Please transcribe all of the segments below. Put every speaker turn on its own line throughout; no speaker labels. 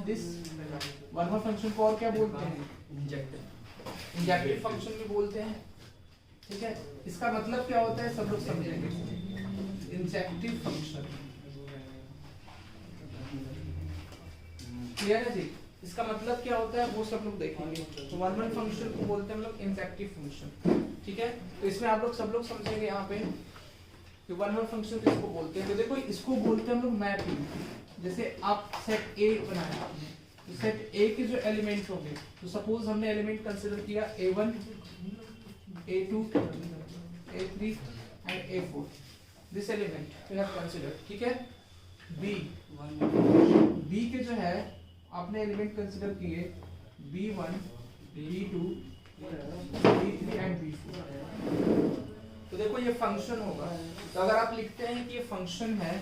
This one more function को और क्या बोलते हैं? इंजेक्टिव फंक्शन भी बोलते हैं। ठीक है, इसका मतलब क्या होता है सब लोग समझेंगे। इंजेक्टिव फंक्शन, क्लियर है जी? इसका मतलब क्या होता है वो सब लोग देखेंगे। तो वन वन फंक्शन को बोलते हैं हम लोग इंजेक्टिव फंक्शन। ठीक है, तो इसमें आप लोग सब लोग समझेंगे यहाँ पे कि वन वन फंक्शन किसको बोलते हैं। तो देखो इसको बोलते हैं हम लोग मैपिंग। जैसे आप सेट ए बनाया आपने, तो सेट ए के जो एलिमेंट होंगे, तो सपोज हमने एलिमेंट कंसीडर किया A1, A2, A3 and A4, this element we have considered. ठीक है, बी के जो है आपने एलिमेंट कंसीडर किए B1, B2, B3 and B4। तो देखो ये फंक्शन होगा। तो अगर आप लिखते हैं कि ये फंक्शन है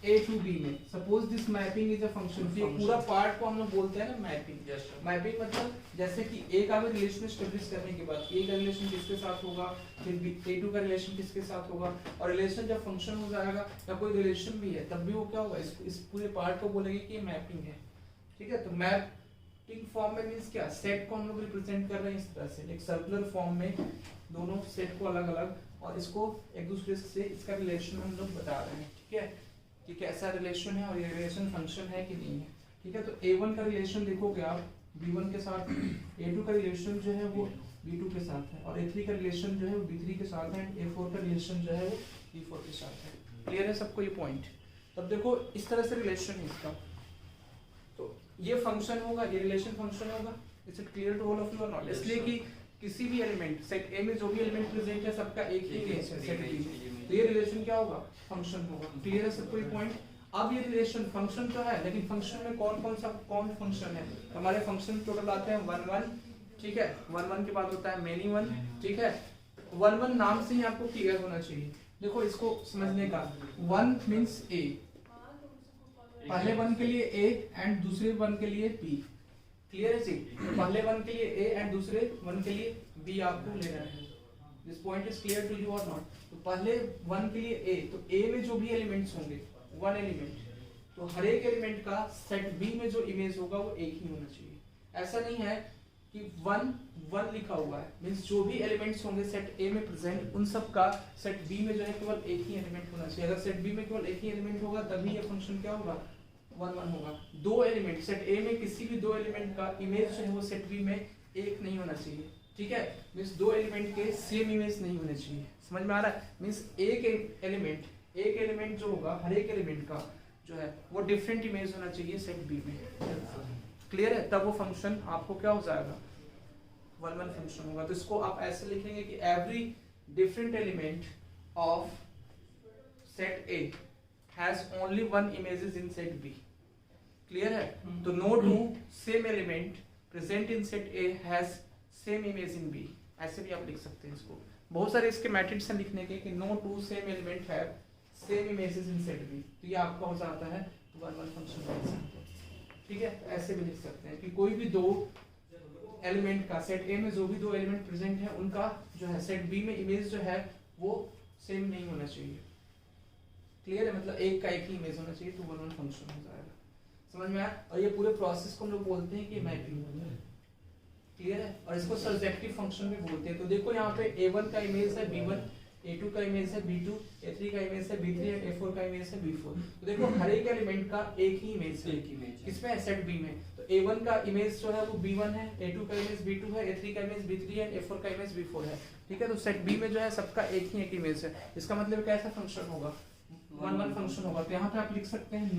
A to B में, suppose this mapping is a function, ये पूरा पार्ट को हम लोग बोलते हैं ना मैपिंग। मैपिंग मतलब जैसे कि A का भी रिलेशन एस्टेब्लिश करने के बाद A का रिलेशन किसके साथ होगा, फिर A2 का रिलेशन किसके साथ होगा, और रिलेशन जब फंक्शन हो जाएगा या कोई रिलेशन भी है तब भी वो क्या होगा, इस पूरे पार्ट को बोलेंगे कि ये मैपिंग है। ठीक है, तो मैपिंग फॉर्म में मींस क्या, सेट को हम लोग रिप्रेजेंट कर रहे हैं इस तरह से, एक सर्कुलर फॉर्म में दोनों सेट को अलग अलग, और इसको एक दूसरे से इसका रिलेशन हम लोग बता रहे हैं। ठीक है, कि कैसा रिलेशन है और ये रिलेशन फंक्शन है कि नहीं है। ठीक है, तो A1 का रिलेशन देखोगे आप B1 के साथ, A2 का रिलेशन जो है वो B2 के साथ है, और A3 का रिलेशन जो है वो B3 के साथ है, A4 का रिलेशन जो है वो B4 के साथ है। क्लियर है सबको ये पॉइंट? तब देखो इस तरह से रिलेशन है इसका, तो ये फंक्शन होगा, ये रिलेशन फंक्शन होगा। It's it clear to all of you और नॉट? इसलिए कि किसी भी एलिमेंट सेट ए में जो भी एलिमेंट प्रेजेंट है सबका एक ही इमेज है सेट बी में, तो ये रिलेशन क्या होगा, फंक्शन होगा। क्लियर है सबको ये पॉइंट? अब ये रिलेशन फंक्शन तो है, लेकिन फंक्शन में कौन फंक्शन है? हमारे फंक्शन टोटल आते हैं 1 1। ठीक है, 1 1 के बाद होता है मेनी वन। ठीक है, 1 1 नाम से ही आपको क्लियर होना चाहिए। देखो इसको समझने का, 1 मींस ए, पहले वन के लिए A एंड दूसरे वन के लिए B। क्लियर है जी? पहले वन के लिए A एंड दूसरे वन के लिए B आपको लेना है। This point is clear to you और नॉट? तो पहले वन के लिए A, तो A में जो भी एलिमेंट्स होंगे, वन एलिमेंट, तो हर एक एलिमेंट का सेट B में जो इमेज होगा वो एक ही होना चाहिए। ऐसा नहीं है कि 1 1 लिखा हुआ है, मींस जो भी एलिमेंट्स होंगे सेट A में प्रेजेंट, उन सब का सेट B में जो है केवल एक ही एलिमेंट होना चाहिए। अगर सेट B में केवल एक ही एलिमेंट होगा तभी ये फंक्शन क्या होगा, 1 1 होगा। दो एलिमेंट सेट A में किसी भी दो एलिमेंट का इमेज जो है वो सेट B में एक नहीं होना चाहिए। ठीक है, मींस दो एलिमेंट के सेम इमेज नहीं होने चाहिए। समझ में आ रहा है? मींस एक एलिमेंट जो होगा, हर एक एलिमेंट का जो है वो डिफरेंट इमेज होना चाहिए सेट B में। क्लियर है? तब वो फंक्शन आपको क्या हो जाएगा, 1 1 फंक्शन होगा। तो इसको आप ऐसे लिखेंगे कि every different element of set A has only one images in set B. Clear है? तो no two same element present in set A has same image in B. ऐसे भी आप लिख सकते हैं इसको। बहुत सारे इसके मेथड्स हैं लिखने के कि no two same element have same images in set B। तो ये आपका हो जाता है 1 1 फंक्शन। ठीक है, ऐसे भी लिख सकते हैं कि कोई भी दो एलिमेंट का सेट A में जो भी दो एलिमेंट प्रेजेंट है उनका जो है सेट B में इमेज जो है वो सेम नहीं होना चाहिए। क्लियर है? मतलब एक का एक ही इमेज होना चाहिए, तो 1 1 फंक्शन हो जाएगा। समझ में आया? और ये पूरे प्रोसेस को हम लोग बोलते हैं कि मैपिंग। क्लियर है? और इसको सर्जेक्टिव फंक्शन भी बोलते हैं। तो देखो यहाँ पे A1 का इमेज है B1, A2 का इमेज है B2, A3 का इमेज है B3 और A4 का इमेज है B4। तो देखो हर एक एलिमेंट का एक ही इमेज है, किसमें है, सेट B में। तो A1 का इमेज जो है वो B1 है, A2 का इमेज B2 है, A3 का इमेज B3 है, A4 का इमेज B4 है। ठीक है, तो सेट B में जो है सबका एक ही एक इमेज है। इसका मतलब कैसा फंक्शन होगा, 1 1 फंक्शन होगा। तो यहाँ पे आप लिख सकते हैं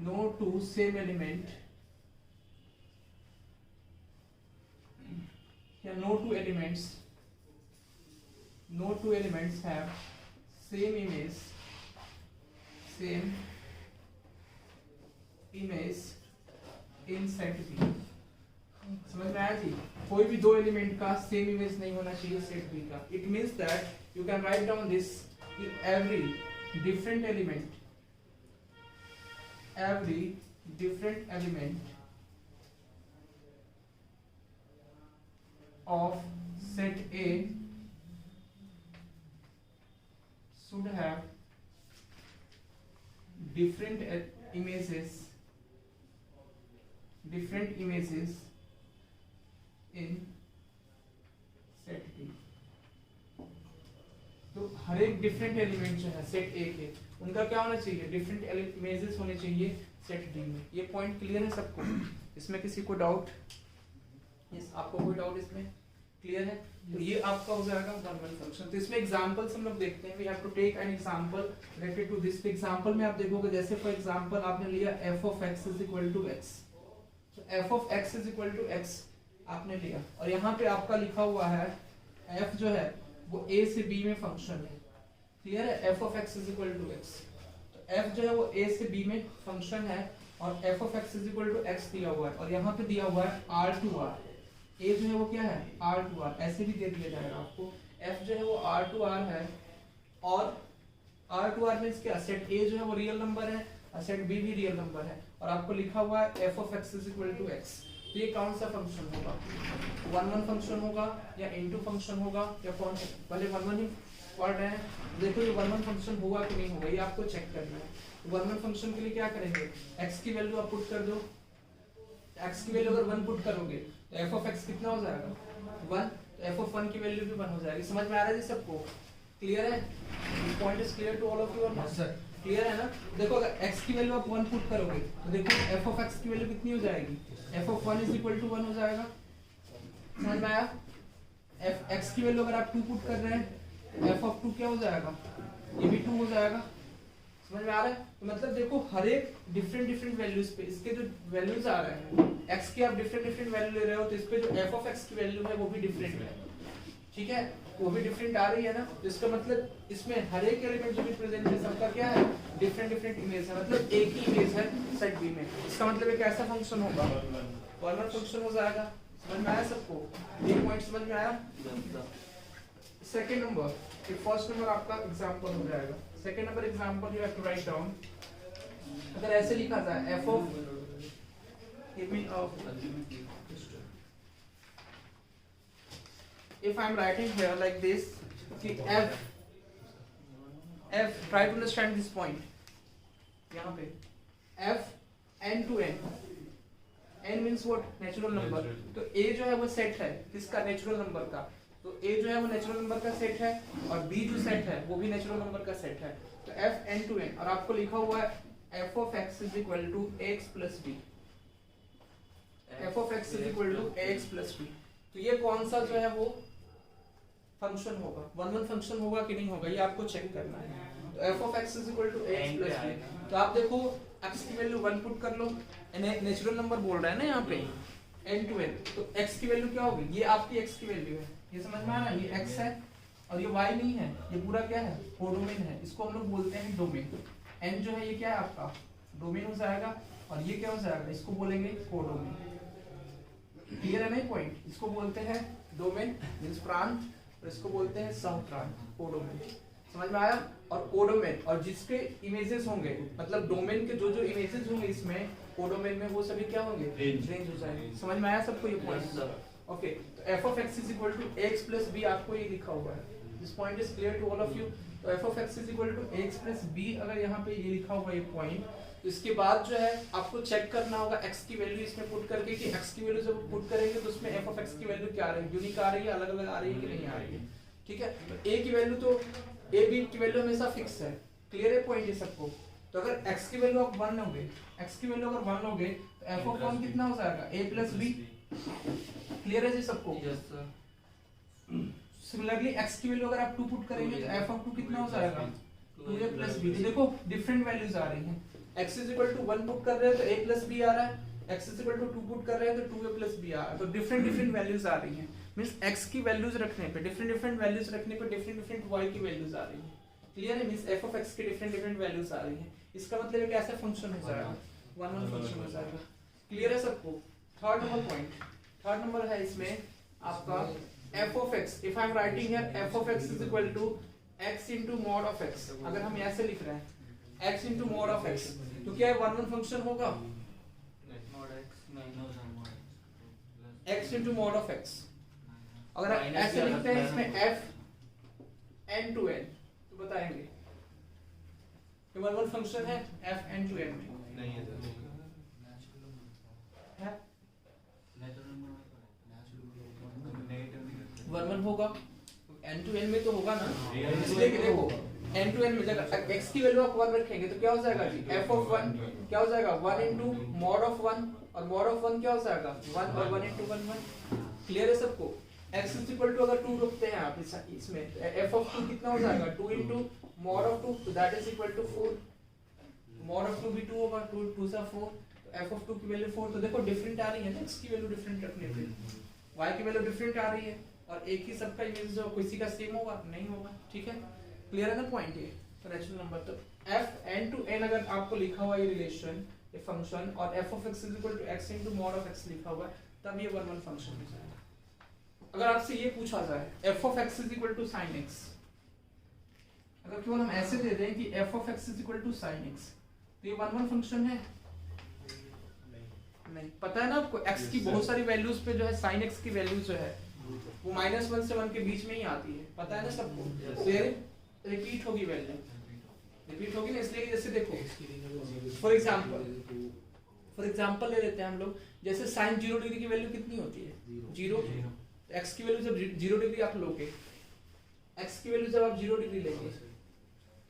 no two same element, या no two elements have same image in set B। समझ में आया जी? कोई भी दो एलिमेंट का सेम इमेज नहीं होना चाहिए सेट B का। It means that you can write down this, every different element of set A should have different images different images in set D। तो हर एक डिफरेंट एलिमेंट जो है सेट ए के, उनका क्या होना चाहिए, डिफरेंट इमेजेस होने चाहिए सेट डी में। ये पॉइंट क्लियर है सबको? इसमें किसी को डाउट? यस, आपको कोई डाउट इसमें क्लियर है? तो ये आपका हो जाएगा वन वन फंक्शन। तो इसमें एग्जांपल्स हम लोग देखते हैं। We have to take an example related to this. Example में आप देखोगे जैसे फॉर एग्जांपल आपने लिया f of x is equal to x, तो f of x is equal to x आपने लिया, और यहाँ पे आपका लिखा हुआ है f जो है वो a से b में फंक्शन है। क्लियर है? f of x is equal to x, तो f जो है वो a से b में फंक्शन है, और f of x is equal to x दिया हुआ है, और यहाँ पे दिया हुआ है r to r। a जो है वो क्या है, r to r, ऐसे भी दे दिया जाएगा आपको। f जो है वो r to r है, और r to r मींस क्या, सेट a जो है वो रियल नंबर है और सेट b भी रियल नंबर है, और आपको लिखा हुआ है f of x is equal to x। तो ये कौन सा फंक्शन होगा, वन वन फंक्शन होगा या इनटू फंक्शन होगा या कौन है? भले वन वन ही पढ़ रहे हैं, देखो ये वन वन फंक्शन होगा कि नहीं होगा, ये आपको चेक करना है। वन वन फंक्शन के लिए क्या करेंगे, x की वैल्यू आप पुट कर दो। x की वैल्यू अगर 1 पुट करोगे तो f of x कितना हो जाएगा, 1, तो f of 1 की वैल्यू भी 1 हो जाएगी। समझ में आ रहा है जी सबको? क्लियर है? Point is clear to all of you और नॉट? सर क्लियर है ना? देखो अगर x की वैल्यू आप 1 पुट करोगे तो देखो f of x की वैल्यू कितनी हो जाएगी, f of 1 is equal to 1 हो जाएगा। समझ में आया? f x की वैल्यू अगर आप 2 पुट कर रहे हैं f of 2 क्या हो जाएगा, ये भी 2 हो जाएगा। समझ में आ रहा है? तो मतलब देखो हर एक डिफरेंट वैल्यूज पे इसके जो वैल्यूज आ रहे हैं, x की आप डिफरेंट वैल्यू ले रहे हो, तो इस पे जो f of x की वैल्यू है वो भी डिफरेंट है। ठीक है, वो भी डिफरेंट आ रही है ना, तो इसका मतलब इसमें हर एक एलिमेंट जो भी प्रेजेंट है सबका क्या है, डिफरेंट इमेज है, मतलब एक ही इमेज है सेट बी में। इसका मतलब एक ऐसा फंक्शन होगा, वन वन फंक्शन हो जाएगा। समझ में आया सबको? ये पॉइंट समझ में आया? सेकंड नंबर, फर्स्ट नंबर आपका एग्जांपल हो जाएगा। Second number example you have to write down. अगर ऐसे लिखा जाए f of give me if I am writing here like this, कि f try to understand this point, यहाँ पे f n to n, n means what, natural number. तो a जो है वो सेट है किसका, नेचुरल नंबर का, तो a जो है वो नेचुरल नंबर का सेट है, और b जो सेट है वो भी नेचुरल नंबर का सेट है। तो f n to n, और आपको लिखा हुआ है f of x is equal to ax plus b, f of x is equal to ax plus b। तो ये कौन सा जो है वो फंक्शन होगा, वन वन फंक्शन होगा कि नहीं होगा, ये आपको चेक करना है। तो f of x is equal to ax plus b, तो आप देखो x की वैल्यू 1 पुट कर लो, नेचुरल नंबर बोल रहा है ना यहाँ पे n to n, तो x की वैल्यू क्या होगी, ये आपकी x की वैल्यू है, ये समझ में आ रहा है? ये x है और ये y नहीं है, ये पूरा क्या है, कोडोमेन है, इसको हम लोग बोलते हैं डोमेन। n जो है ये क्या है आपका डोमेन हो जाएगा, और ये क्या हो जाएगा, इसको बोलेंगे कोडोमेन। क्लियर है ना ये पॉइंट? इसको बोलते हैं डोमेन मींस प्रांत, और इसको बोलते हैं सहप्रांत, कोडोमेन। समझ में आया? और कोडोमेन, और जिसके इमेजेस होंगे, मतलब डोमेन के जो जो इमेजेस होंगे इसमें कोडोमेन में, वो सभी क्या होंगे, रेंज हो जाएंगे। समझ में आया सबको ये पॉइंट? ओके, तो f of x is equal to ax plus b आपको ये लिखा हुआ है। This point is clear to all of you. तो f of x is equal to ax plus b, अगर यहाँ पे ये लिखा हुआ ये पॉइंट, तो इसके बाद जो है आपको चेक करना होगा x की वैल्यू इसमें पुट करके, कि x की वैल्यू जब पुट करेंगे तो उसमें f of x की वैल्यू क्या आ रही है, यूनिक आ रही है, अलग अलग आ रही है कि नहीं आ रही है। ठीक है, तो a की वैल्यू तो a b की वैल्यू हमेशा फिक्स है। क्लियर है पॉइंट ये सबको? तो अगर x की वैल्यू आप 1 लोगे, x की वैल्यू अगर 1 लोगे तो f of 1 कितना हो जाएगा, a plus b। क्लियर है जी सबको?
Yes sir.
सिमिलरली x की वैल्यू अगर आप 2 पुट करेंगे तो f of 2 कितना हो जाएगा, 2a plus b। तो देखो डिफरेंट वैल्यूज आ रही हैं, x is equal to 1 put कर रहे हैं तो a plus b आ रहा है, x is equal to 2 put कर रहे हैं तो 2a plus b आ रहा है। तो डिफरेंट वैल्यूज आ रही हैं, मींस x की वैल्यूज रखने पे डिफरेंट वैल्यूज रखने पे डिफरेंट y की वैल्यूज आ रही हैं। क्लियर है? मींस f of x की डिफरेंट वैल्यूज आ रही हैं। इसका मतलब एक ऐसा फंक्शन हो जाएगा, वन वन फंक्शन हो जाएगा। क्लियर है सबको? Third number point, third number है इसमें आपका f of x। If I am writing here f of x is equal to x into mod of x, अगर हम ऐसे लिख रहे हैं x into mod of x, तो क्या है, वन वन फंक्शन होगा, x into mod of x। अगर आप ऐसे लिखते हैं इसमें f n to n, तो बताएंगे कि वन वन फंक्शन है f n to n में,
नहीं है सर।
है 1 होगा, n to n में तो होगा ना, इसलिए कि देखो n to n में जब x की वैल्यू आप 1 रखेंगे तो क्या हो जाएगा जी, f of 1 क्या हो जाएगा 1 into mod of 1, और mod of 1 क्या हो जाएगा 1, और 1 into 1 1। क्लियर है सबको? x is equal to अगर 2 रखते हैं आप इसमें f of 2 कितना हो जाएगा 2 into mod of 2, तो that is equal to 4, mod of 2 भी 2 होगा, 2 2 सा 4, तो f of 2 की वैल्यू 4। तो देखो डिफरेंट आ रही है ना, x की वैल्यू डिफरेंट रखने पे y की वैल्यू डिफरेंट आ रही है, और एक ही सबका इमेज जो किसी का सेम होगा नहीं होगा। ठीक है, क्लियर है ना पॉइंट? ये रैशनल नंबर तो f n to n अगर आपको लिखा हुआ ये रिलेशन, ये फंक्शन, और f of x is equal to x into mod of x लिखा हुआ है, तब ये 1 1 फंक्शन हो जाएगा। अगर आपसे ये पूछा जाए f of x is equal to sin x, अगर केवल हम ऐसे दे दें कि f of x is equal to sin x, तो ये 1 1 फंक्शन है? नहीं। पता है ना आपको x की बहुत सारी वैल्यूज पे जो है sin x की वैल्यू जो है वो -1 से 1 के बीच में ही आती है, पता है ना सबको? तो ये रिपीट होगी वैल्यू, रिपीट होगी ना, इसलिए जैसे देखो फॉर एग्जांपल ले लेते हैं हम लोग, जैसे sin 0 डिग्री की वैल्यू कितनी होती है 0, x की वैल्यू जब 0 डिग्री आप लोगे, x की वैल्यू जब आप 0 डिग्री लेंगे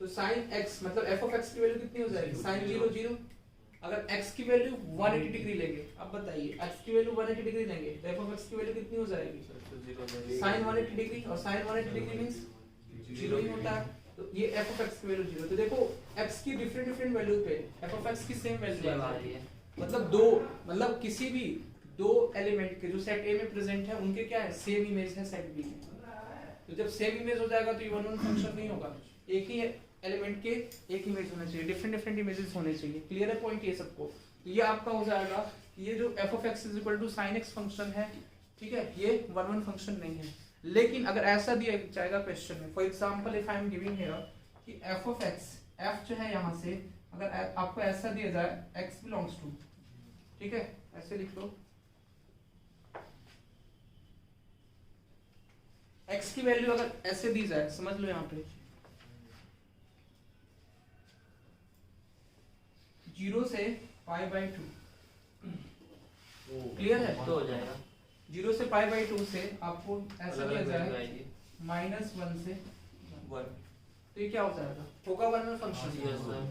तो sin x मतलब f of x की वैल्यू कितनी हो जाएगी sin 0 0। अगर x की वैल्यू 180 डिग्री लेंगे, अब बताइए x की वैल्यू 180 डिग्री लेंगे तो f of x की वैल्यू कितनी हो जाएगी sin 180 डिग्री, और sin 180 डिग्री मींस 0 ही होता है, तो ये f of x की वैल्यू 0। तो देखो x की डिफरेंट वैल्यू पे f of x की सेम वैल्यू आ रही है, मतलब किसी भी दो एलिमेंट के जो सेट A में प्रेजेंट है उनके क्या है सेम इमेज है सेट B में। तो जब सेम इमेज हो जाएगा तो ये 1 1 फंक्शन नहीं होगा, एक ही एलिमेंट के एक इमेज होना चाहिए, डिफरेंट इमेजेस होने चाहिए। क्लियर है पॉइंट ये सबको? तो ये आपका हो जाएगा, ये जो f of x is equal to sin x function है, ठीक है, ये 1 1 फंक्शन नहीं है। लेकिन अगर ऐसा दिया जाएगा क्वेश्चन में, for example if I am giving here कि f of x, f जो है यहाँ से अगर आपको ऐसा दिया जाए x belongs to, ठीक है, ऐसे लिख लो x की वैल्यू अगर ऐसे दी जाए, समझ लो यहाँ पे 0 से π/2, क्लियर है? तो हो जाएगा 0 से π/2 से आपको ऐसा दिया जाए -1 से 1, तो ये क्या हो जाएगा, होगा 1 1 फंक्शन,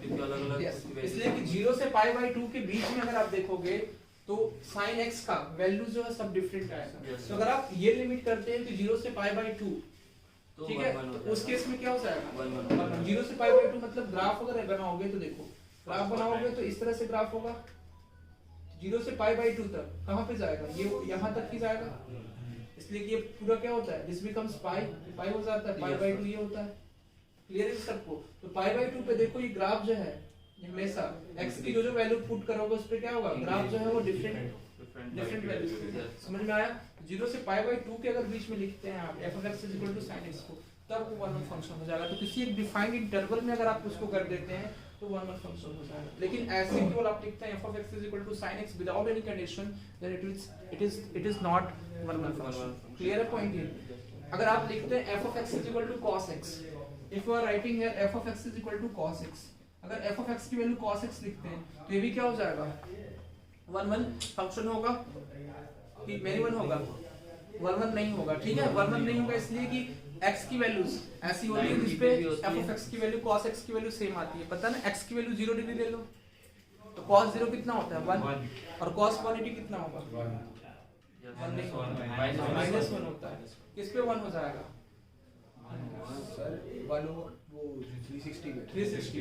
क्योंकि अलग-अलग इसलिए कि 0 से π/2 के बीच में अगर आप देखोगे तो sin x का वैल्यू जो है सब डिफरेंट आएगा। तो अगर आप ये लिमिट करते हैं कि 0 से π/2, ठीक है, तो उस केस में क्या हो जाएगा 0 से π/2, मतलब ग्राफ अगर बनाओगे तो देखो ग्राफ बनाओगे तो इस तरह से ग्राफ होगा, 0 से π/2 तक कहां पे जाएगा, ये यहां तक ही जाएगा, इसलिए कि ये पूरा क्या होता है दिस बिकम्स पाई हो जाता है, π/2 ये होता है। क्लियर है सबको? तो π/2 पे देखो ये ग्राफ जो है हमेशा x की जो वैल्यू पुट करोगे उस पे क्या होगा, ग्राफ जो है वो डिफरेंट वैल्यू। समझ में आया? 0 से π/2 के अगर बीच में लिखते हैं आप f of x is equal to sin x को, तब वो 1 1 फंक्शन हो जाएगा। तो किसी एक डिफाइंड इंटरवल में अगर आप उसको कर देते हैं तो 1 1 फंक्शन हो जाएगा। लेकिन ऐसे केवल आप लिखते हैं f of x is equal to sin x without any condition, then it is not 1 1 function. Clear है पॉइंट ये? अगर आप लिखते हैं f of x is equal to cos x, if you are writing here f of x is equal to cos x, अगर f of x की value cos x लिखते हैं तो ये भी क्या हो जाएगा 1 1 फंक्शन होगा कि मेरी 1 होगा, 1 1 नहीं होगा, ठीक है, 1 1 नहीं होगा इसलिए कि x की वैल्यूज ऐसी होती है जिस पे f of x की वैल्यू cos x की वैल्यू सेम आती है। पता ना x की वैल्यू 0 डिग्री ले लो तो cos 0 कितना होता है 1, और cos 180 कितना होगा 1 नहीं होगा, -1 होता है, किस पे 1 हो जाएगा सर 1 वो 360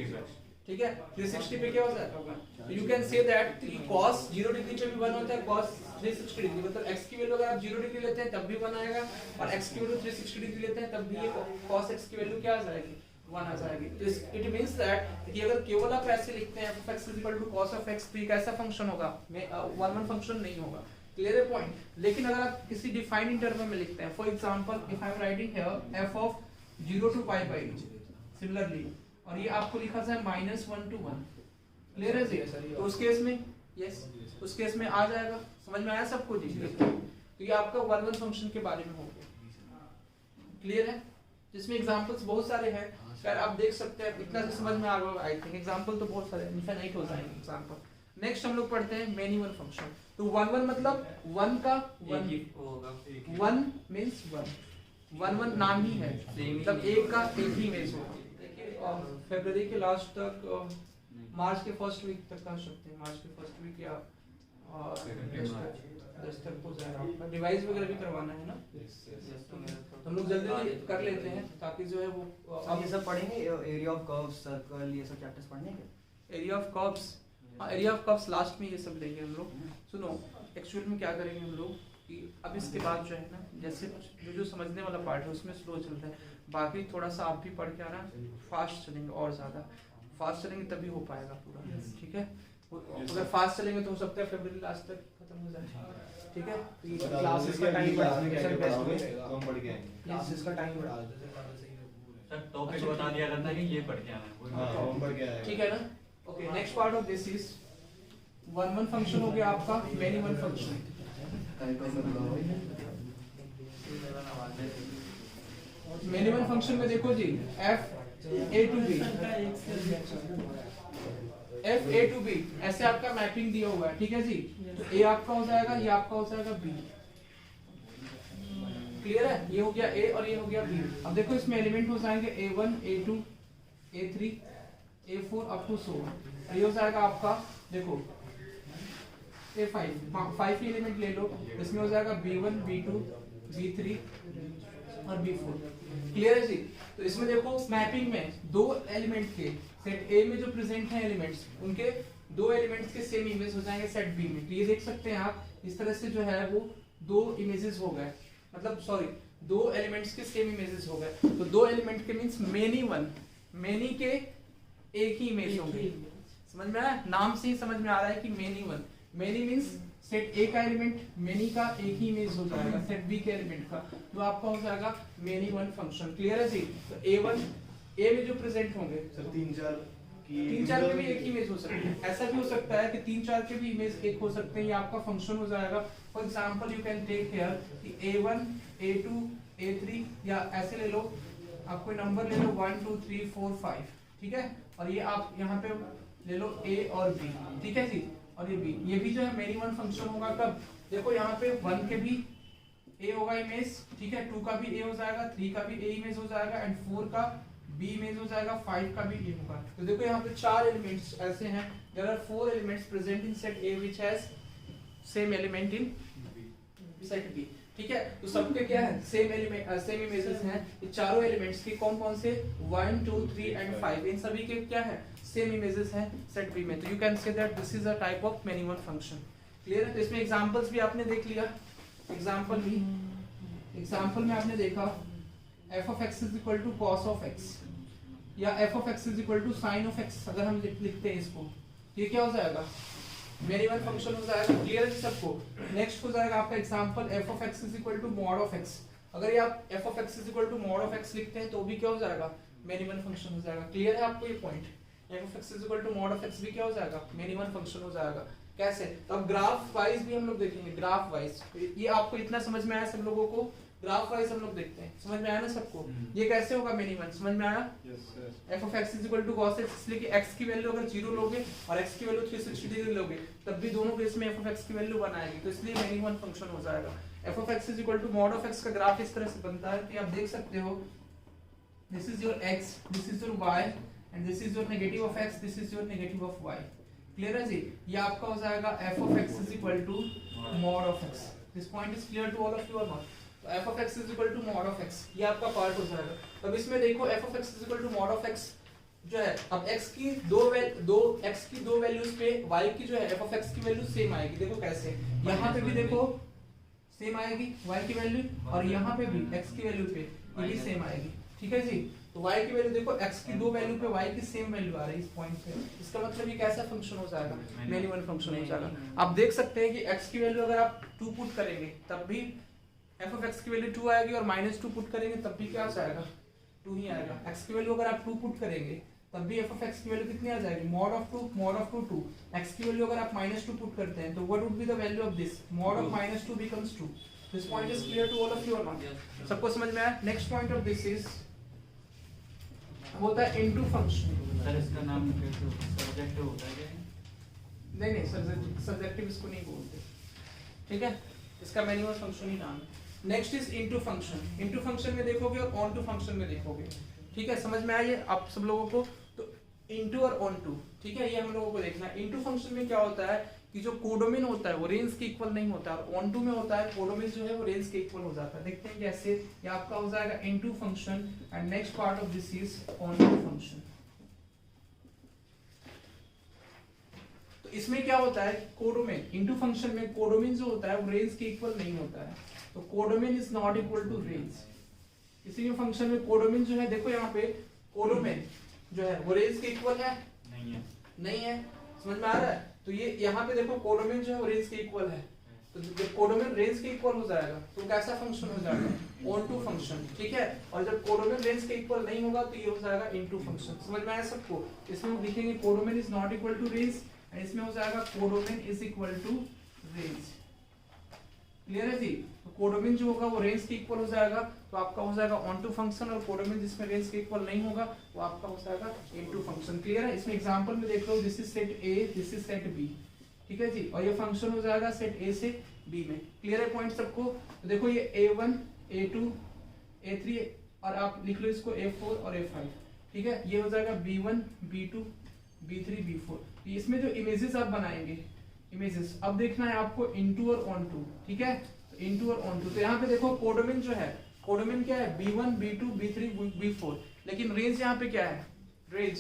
पे, ठीक है, 360 पे क्या हो जाएगा, you can say that cos 0 degree पे भी 1 होता है, cos 360 डिग्री, मतलब x की वैल्यू अगर आप 0 डिग्री लेते हैं तब भी 1 आएगा, और x की वैल्यू 360 डिग्री लेते हैं तब भी ये cos x की वैल्यू क्या आ जाएगी 1 आ जाएगी। तो इट मींस दैट कि अगर केवल आप ऐसे लिखते हैं f of x = cos of x, तो ये कैसा फंक्शन होगा 1 1 फंक्शन नहीं होगा। क्लियर है पॉइंट? लेकिन अगर आप किसी डिफाइंड इंटरवल में लिखते हैं, for example if I am writing here f of 0 to π/2 similarly, और ये आपको लिखा जाए -1 to 1, क्लियर है जी? तो उस केस में यस, उस केस में आ जाएगा। समझ में आया सबको जी? तो ये आपका 1 1 फंक्शन के बारे में हो गया। क्लियर है? जिसमें एग्जांपल्स बहुत सारे हैं, शायद आप देख सकते हैं, इतना से समझ में आ गया। आई थिंक एग्जांपल तो बहुत सारे इनफिनिट हो जाएंगे एग्जांपल। नेक्स्ट हम लोग पढ़ते हैं मेनी वन फंक्शन। तो वन वन मतलब वन का वन
होगा,
वन मीन्स वन नाम ही है, मतलब एक का एक ही इमेज होगा। देखिए फरवरी के लास्ट तक मार्च के फर्स्ट वीक तक कह सकते हैं, मार्च के फर्स्ट वीक या 10 तक हो जाएगा। रिवाइज वगैरह भी करवाना है ना, तो हम लोग जल्दी कर लेते हैं ताकि जो है वो
अब ये सब पढ़ेंगे, एरिया ऑफ कर्व्स, सर्कल, ये सब चैप्टर्स पढ़ने हैं।
Area of curves, area of curves last में ये सब लेंगे हम लोग। सुनो एक्चुअल में क्या करेंगे हम लोग कि अब इसके बाद जो है ना, जैसे जो समझने वाला पार्ट है उसमें स्लो चलता है, बाकी थोड़ा सा आप भी पढ़ के आना, फास्ट चलेंगे और ज़्यादा फास्ट चलेंगे तभी हो पाएगा पूरा, ठीक है। अगर फास्ट चलेंगे तो हो सकता है फरवरी लास्ट तक खत्म हो जाए, ठीक है। तो ये क्लासेस का टाइम बढ़ा देंगे,
हम पढ़ के आएंगे,
क्लासेस का टाइम बढ़ा देते हैं।
सर टॉपिक बता दिया करना कि ये पढ़ के आना है।
हां हम पढ़ के आएंगे,
ठीक है ना। Okay next part of this is one one function हो गया आपका, many one function. Many one function में देखो जी f a to b, f a to b ऐसे आपका मैपिंग दिया हुआ है, ठीक है जी। तो a आपका हो जाएगा, ये आपका हो जाएगा b, क्लियर है। ये हो गया a और ये हो गया b। अब देखो इसमें एलिमेंट हो जाएंगे a1 a2 a3 a4 up to so on। ये हो जाएगा आपका देखो a5, 5 एलिमेंट ले लो, इसमें हो जाएगा b1 b2 b3 और b4, क्लियर है जी। तो इसमें देखो मैपिंग में दो एलिमेंट के सेट A में जो प्रेजेंट हैं एलिमेंट्स, उनके दो एलिमेंट्स के सेम इमेज हो जाएंगे सेट B में। तो ये देख सकते हैं आप, इस तरह से जो है वो दो इमेजेस हो गए, मतलब सॉरी दो एलिमेंट्स के सेम इमेजेस हो गए। तो दो एलिमेंट के मींस मेनी वन, मेनी के एक ही इमेज होंगे, समझ में आया, नाम से ही समझ में आ रहा है कि many one. Many means set A का एलिमेंट मेनी का एक ही इमेज हो जाएगा सेट B के एलिमेंट का, तो आपका हो जाएगा मेनी वन फंक्शन, क्लियर है जी। तो A1 A में जो प्रेजेंट होंगे
सर 3-4
के भी एक ही इमेज हो सकती है। ऐसा भी हो सकता है कि 3-4 के भी इमेज एक हो सकते हैं, ये आपका फंक्शन हो जाएगा। For example you can take here कि A1 A2 A3 या ऐसे ले लो, आप कोई नंबर ले लो 1 2 3 4 5, ठीक है। और ये आप यहाँ पे ले लो A और B, ठीक है जी। और ये B, ये भी जो है मेनी वन फंक्शन होगा कब, देखो यहाँ पे 1 के भी A होगा इमेज, ठीक है, 2 का भी A हो जाएगा, 3 का भी A इमेज हो जाएगा एंड 4 का B इमेज हो जाएगा, 5 का भी A होगा। तो देखो यहाँ पे 4 एलिमेंट्स ऐसे हैं, there are 4 elements present in set A which has same element in set B, ठीक है। तो सबके क्या है सेम एलिमेंट, सेम इमेजेस हैं। ये चारों एलिमेंट्स के कौन कौन से 1 2 3 एंड 5, इन सभी के क्या है सेम इमेजेस हैं सेट B में। तो you can say that this is a type of many one function, clear है। तो इसमें एग्जांपल्स भी आपने देख लिया, एग्जांपल में आपने देखा f of x is equal to cos of x या f of x is equal to sin of x, अगर हम लिखते हैं इसको, ये क्या हो जाएगा मेनी वन फंक्शन हो जाएगा, क्लियर है सबको। नेक्स्ट हो जाएगा आपका example f of x is equal to mod of x, अगर ये आप f of x is equal to mod of x लिखते हैं तो भी क्या हो जाएगा मेनी वन फंक्शन हो जाएगा, क्लियर है आपको ये point. f of x is equal to mod of x भी क्या हो जाएगा मेनी वन फंक्शन हो जाएगा। कैसे, तो अब ग्राफ वाइज भी हम लोग देखेंगे, ग्राफ वाइज। ये आपको इतना समझ में आया सब लोगों को, ग्राफ वाइज हम लोग देखते हैं, समझ में आया ना सबको। ये कैसे होगा मेनी वन, समझ में आया। f of x is equal to cos x, इसलिए कि x की वैल्यू अगर 0 लोगे और x की वैल्यू 360 डिग्री लोगे तब भी दोनों केस में f of x की वैल्यू 1 आएगी, तो इसलिए मेनी वन फंक्शन हो जाएगा। f of x is equal to mod of x का ग्राफ इस तरह से बनता है कि आप देख सकते हो, this is your x, this is your y and this is your negative of x, this is your negative of y, clear है जी। ये आपका हो जाएगा f of x is equal to mod of x। This point is clear to all of you or not? तो f of x is equal to mod of x, ये आपका part हो जाएगा। अब इसमें देखो f of x is equal to mod of x जो है, अब x की दो वैल्यूज पे y की जो है f of x की वैल्यू सेम आएगी। देखो कैसे, यहाँ पे भी देखो सेम आएगी y की वैल्यू और यहाँ पे भी x की वैल्यू पे ये भी सेम आएगी, ठीक है जी। तो y की वैल्यू देखो, x की दो वैल्यू पे y की सेम वैल्यू आ रही है इस पॉइंट पे, इसका मतलब ये कैसा फंक्शन हो जाएगा मेनी वन फंक्शन हो जाएगा। आप देख सकते हैं कि x की वैल्यू अगर आप 2 पुट करेंगे तब भी f of x की वैल्यू 2 आएगी और -2 पुट करेंगे तब भी क्या आ जाएगा 2 ही आएगा। x की वैल्यू अगर आप 2 पुट करेंगे तब भी f of x की वैल्यू कितनी आ जाएगी mod of 2 x की वैल्यू अगर आप -2 पुट करते हैं तो what would be the value of this, mod of -2 becomes 2। This point is clear to all of you और नॉट, सबको समझ में आया। Next point of this is होता है इनटू फंक्शन।
सर इसका नाम सब्जेक्ट होता है क्या?
नहीं नहीं सब्जेक्टिव इसको नहीं बोलते, ठीक है, इसका मिनिमम फंक्शन ही नाम है। Next is into function, into function में देखोगे और ऑन टू फंक्शन में देखोगे, ठीक है, समझ में आया ये आप सब लोगों को। तो इनटू और ऑन टू, ठीक है, ये हम लोगों को देखना है। इनटू फंक्शन में क्या होता है कि जो कोडोमेन होता है वो रेंज के इक्वल नहीं होता है, और ऑन टू में होता है कोडोमेन जो है वो रेंज के इक्वल हो जाता है। देखते हैं कैसे, ये आपका हो जाएगा into function and next part of this is onto function. तो इसमें क्या होता है, कोडोमेन इनटू फंक्शन में कोडोमेन जो होता है वो रेंज के इक्वल नहीं होता है, तो codomain is not equal to range. इसी फंक्शन में कोडोमेन जो है, देखो यहाँ पे कोडोमेन जो है वो रेंज के इक्वल है, नहीं है, समझ में आ रहा है। तो ये यहाँ पे देखो कोडोमेन जो है वो रेंज के इक्वल है, तो जब कोडोमेन रेंज के इक्वल हो जाएगा तो कैसा फंक्शन हो जाएगा, ऑन टू फंक्शन, ठीक है। और जब कोडोमेन रेंज के इक्वल नहीं होगा तो ये हो जाएगा इनटू फंक्शन। समझ में आया सबको। इसमें हम लिखेंगे codomain is not equal to range, and इसमें हो जाएगा codomain is equal to range. Clear है जी। तो कोडोमेन जो होगा वो रेंज के इक्वल हो जाएगा, तो आपका हो जाएगा ऑन टू फंक्शन, और कोडोमेन जिसमें रेंज के इक्वल नहीं होगा वो आपका हो जाएगा इनटू फंक्शन। क्लियर है। इसमें एग्जांपल में देख लो, this is set A, this is set B, ठीक है जी, और ये फंक्शन हो जाएगा सेट ए से बी में। क्लियर है पॉइंट सबको। तो देखो ये a1 a2 a3 और आप लिख लो इसको a4 और a5, ठीक है। ये हो जाएगा b1 b2 b3 b4। इसमें जो इमेजेस आप बनाएंगे, इमेजेस अब देखना है आपको इनटू और ऑन टू, ठीक है, इनटू और ऑन टू। तो यहाँ पे देखो कोडोमेन जो है, कोडोमेन क्या है b1 b2 b3 b4, लेकिन रेंज यहाँ पे क्या है, रेंज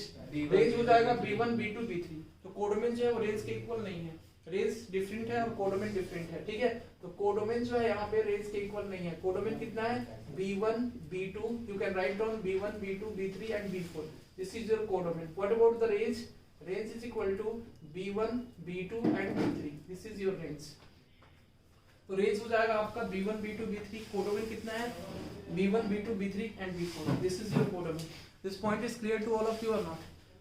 हो जाएगा b1 b2 b3। तो कोडोमेन जो है वो रेंज के इक्वल नहीं है, रेंज डिफरेंट है और कोडोमेन डिफरेंट है, ठीक है। तो कोडोमेन जो है यहाँ पे रेंज के इक्वल नहीं है। कोडोमेन कितना है, b1 b2, you can write down b1 b2 b3 and b4, this is your codomain. What about the range, range is equal to b1 b2 and b3, this is your range. तो range हो जाएगा आपका b1 b2 b3, codomain कितना है b1 b2 b3 and b4, this is your codomain. This point is clear to all of you और not?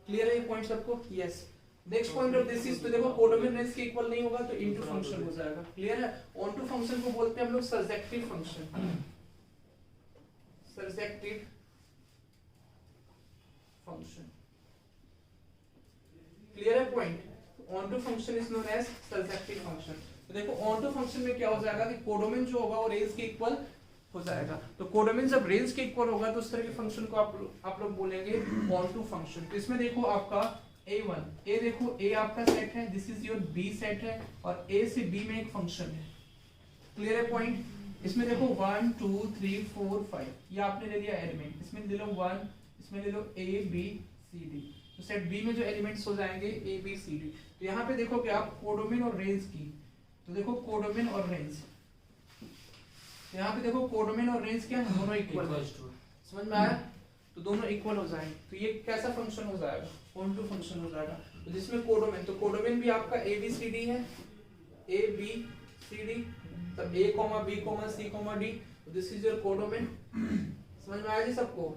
Clear है ये point सबको? Yes. Next point of this is, तो देखो कोडोमेन रेंज के equal नहीं होगा तो इनटू फंक्शन हो जाएगा। क्लियर है। ऑन टू फंक्शन को बोलते हैं हम लोग surjective function, surjective function. Clear है point. Onto function is known as surjective function. तो देखो ऑन टू फंक्शन में क्या हो जाएगा कि कोडोमेन जो होगा वो रेंज के इक्वल हो जाएगा। तो कोडोमेन जब रेंज के इक्वल होगा तो उस तरह के फंक्शन को आप लोग बोलेंगे ऑन टू फंक्शन। तो इसमें देखो आपका a1, a देखो a आपका सेट है, this is your b set है, और a से b में एक फंक्शन है। क्लियर है पॉइंट। इसमें देखो 1 2 3 4 5, ये आपने ले लिया एलिमेंट, इसमें ले लो 1, इसमें ले लो a b c d। तो सेट b में जो एलिमेंट्स हो जाएंगे a b c d। तो यहाँ पे देखो कि आप कोडोमेन और रेंज की, तो देखो कोडोमेन और रेंज, यहाँ पे देखो कोडोमेन और रेंज क्या है, दोनों इक्वल है। समझ में आया। तो दोनों इक्वल हो जाएंगे, तो ये कैसा फंक्शन हो जाएगा, ऑन टू फंक्शन हो जाएगा। तो जिसमें कोडोमेन, तो कोडोमेन भी आपका a b c d है, a b c d, तब a b c d, तो दिस इज योर कोडोमेन। समझ में आया जी सबको?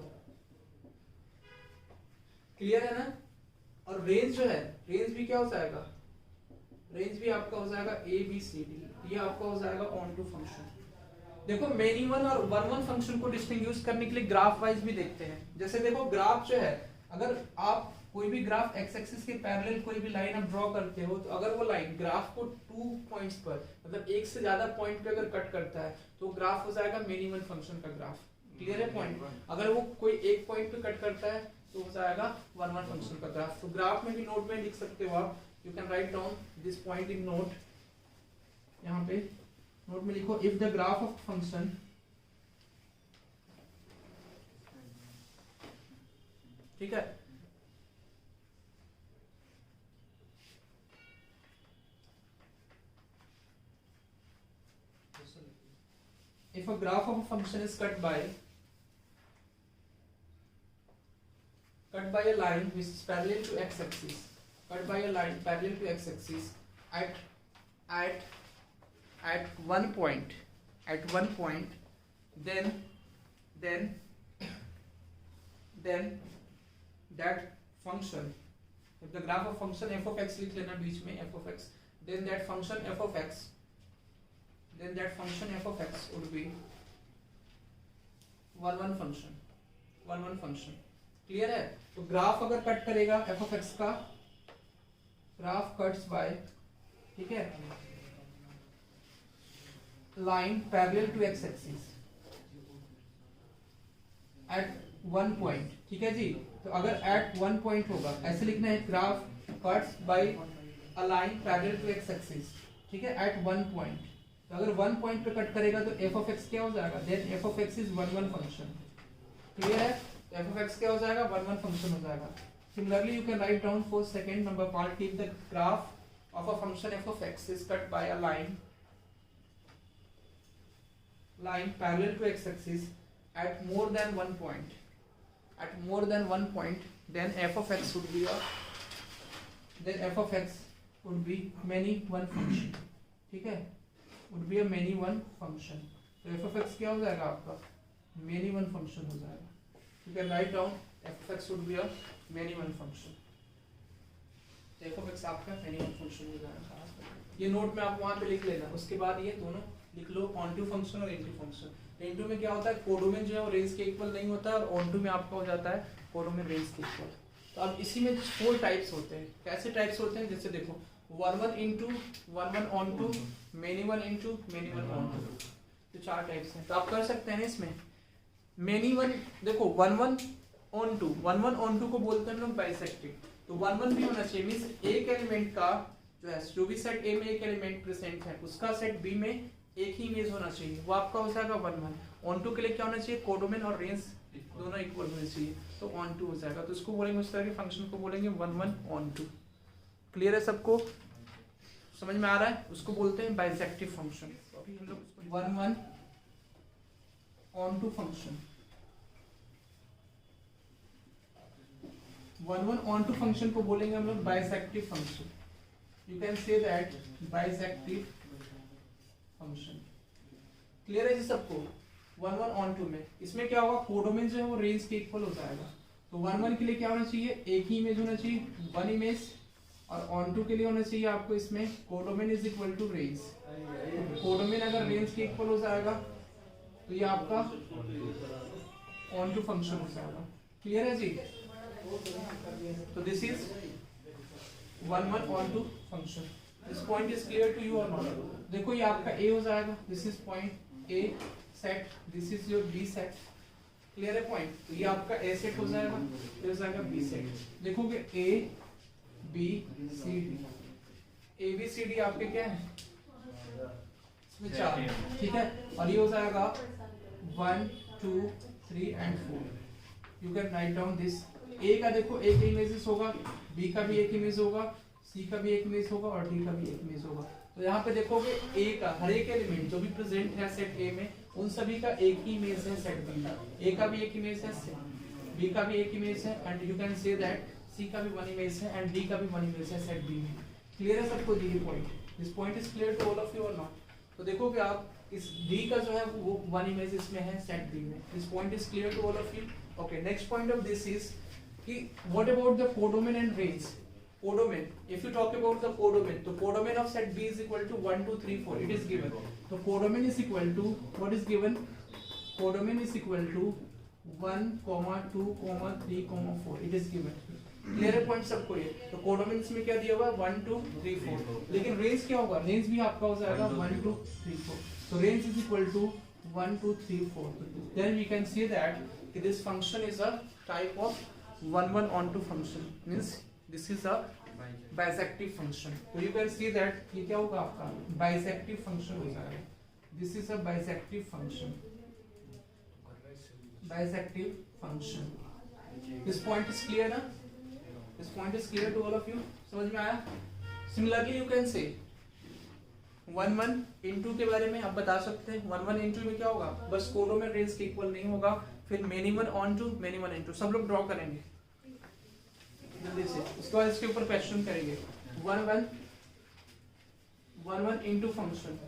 क्लियर है ना। और रेंज जो है, रेंज भी क्या हो जाएगा, रेंज भी आपका हो जाएगा a b c d, ये आपका हो जाएगा ऑन टू फंक्शन। देखो मेनी वन और वन वन फंक्शन को डिस्टिंग्विश करने के लिए ग्राफ वाइज भी देखते हैं। जैसे देखो ग्राफ जो है, अगर आप कोई भी ग्राफ एक्स एक्सिस के पैरेलल कोई भी लाइन आप ड्रॉ करते हो, तो अगर वो लाइन ग्राफ को 2 पॉइंट्स पर, मतलब एक से ज्यादा पॉइंट पे अगर कट करता है तो ग्राफ हो जाएगा मेनी वन फंक्शन का ग्राफ। क्लियर है पॉइंट। अगर वो कोई एक पॉइंट पे कट करता है तो हो जाएगा वन वन फंक्शन का ग्राफ। तो ग्राफ में भी नोट में लिख सकते हो आप, you can write down this point in note. यहाँ पे नोट में लिखो, if the graph of function, ठीक है, if a graph of a function is cut by a line which is parallel to x-axis, cut by a line parallel to x-axis at one point, then that function, if the graph of function f of x लिख लेना बीच में f of x, then that function f of x would be one function। Clear है। तो graph अगर cut करेगा f of x का, graph cuts by, ठीक है, line parallel to x axis at one point, ठीक है जी। तो अगर एट वन पॉइंट होगा ऐसे लिखना है, graph cuts by a line parallel to x axis, ठीक है, एट वन पॉइंट। तो अगर वन पॉइंट पे कट करेगा तो एफ ऑफ एक्स क्या हो जाएगा, then F of x is one one function, clear है। एफ ऑफ एक्स क्या हो जाएगा, वन वन फंक्शन हो जाएगा। Similarly you can write down for second number part, keep the graph of a function f of x is cut by a line parallel to x axis at more than one point, then f of x would be many one function, ठीक है, would be a many one function। तो f of x क्या हो जाएगा आपका, many one function हो जाएगा। you can write down f of x would be a many one function। f of x आपका many one function हो जाएगा। ये नोट में आप वहाँ पे लिख लेना। उसके बाद ये दोनों लिख लो, ऑनटू फंक्शन और इनटू फंक्शन। इनटू में क्या होता है, कोडोमेन जो है वो रेंज के इक्वल नहीं होता है, और ऑनटू में आपका हो जाता है कोडोमेन रेंज के इक्वल। तो अब इसी में 4 टाइप्स होते हैं। कैसे टाइप्स होते हैं, जैसे देखो 1 1 into 1 1 onto, many one into many one onto, तो 4 टाइप्स हैं। तो आप कर सकते हैं इसमें मेनी वन। देखो 1 1 ऑनटू को बोलते हैं हम लोग बाइसेक्टिव। तो 1 1 भी होना चाहिए, मींस एक एलिमेंट का जो भी सेट ए में एक एलिमेंट प्रेजेंट है उसका सेट बी में एक ही इमेज होना चाहिए, वो आपका हो जाएगा 1 1। ऑनटू के लिए क्या होना चाहिए, कोडोमेन और रेंज दोनों इक्वल होने चाहिए, तो ऑनटू हो जाएगा। तो इसको बोलेंगे, उस तरह के फंक्शन को बोलेंगे 1 1 ऑनटू। क्लियर है सबको, समझ में आ रहा है? उसको बोलते हैं बाइसेक्टिव फंक्शन। तो अभी हम लोग 1 1 ऑनटू फंक्शन, 1 1 ऑनटू फंक्शन को बोलेंगे हम लोग bijective function. You can say that bijective function. Clear है जी सबको? 1 1 ऑनटू में इसमें क्या होगा, कोडोमेन जो है वो रेंज के इक्वल हो जाएगा। तो 1 1 के लिए क्या होना चाहिए, एक ही इमेज होना चाहिए, वन इमेज। और ऑनटू के लिए होना चाहिए आपको इसमें codomain is equal to range. Codomain अगर रेंज के इक्वल हो जाएगा तो ये आपका ऑनटू फंक्शन हो जाएगा। क्लियर है जी? तो this is 1 1 onto function. This point is clear to you और नॉट? देखो ये आपका ए हो जाएगा, this is point A set, this is your B set. Clear है पॉइंट? तो ये आपका ए सेट हो जाएगा, ये हो जाएगा बी सेट। देखोगे A B C D, A B C D आपके क्या है, इसमें 4, ठीक है। और ये हो जाएगा 1 2 3 and 4। You can write down this. A का देखो एक इमेजेस होगा, बी का भी एक इमेज होगा, सी का भी एक इमेज होगा और डी का भी एक इमेज होगा। तो यहाँ पे देखोगे ए का हर एक एलिमेंट जो भी प्रेजेंट है सेट ए में, उन सभी का एक ही इमेज है सेट बी में। ए का भी एक इमेज है, बी का भी एक इमेज है, and you can say that C का भी 1 इमेज है एंड डी का भी 1 इमेज है सेट बी में। क्लियर है सबको ये point? This point is clear to all of you और नॉट? तो देखोगे आप इस डी का जो है वो 1 इमेज इसमें है सेट बी में। This point is clear to all of you? Okay, next point of this is कि what about the codomain and range? Codomain, if you talk about the codomain, तो codomain of set B is equal to 1 2 3 4, it is given। तो codomain is equal to what is given? Codomain is equal to 1 2 3 4, it is given। Clear है point सबको ये? तो codomain में क्या दिया हुआ है 1 2 3 4, लेकिन रेंज क्या होगा, रेंज भी आपका हो जाएगा 1 2 3 4। तो range is equal to 1 2 3 4। Then we can see that this function is a type of 1 1 onto function, means this is a bijective function. तो यू कैन सी दैट ये क्या होगा आपका बाइसेक्टिव फंक्शन हो जाएगा। This is a bijective function, bijective function. This point is clear ना? This point is clear to all of you? समझ में आया? सिमिलरली यू कैन से 1 1 इनटू के बारे में आप बता सकते हैं। 1 1 इनटू में क्या होगा, बस कोडोमेन रेंज के इक्वल नहीं होगा, फिर many one onto many one into. सब लोग ड्रॉ करेंगे जल्दी से, उसके बाद इसके ऊपर क्वेश्चन करेंगे। 1 1 इनटू फंक्शन,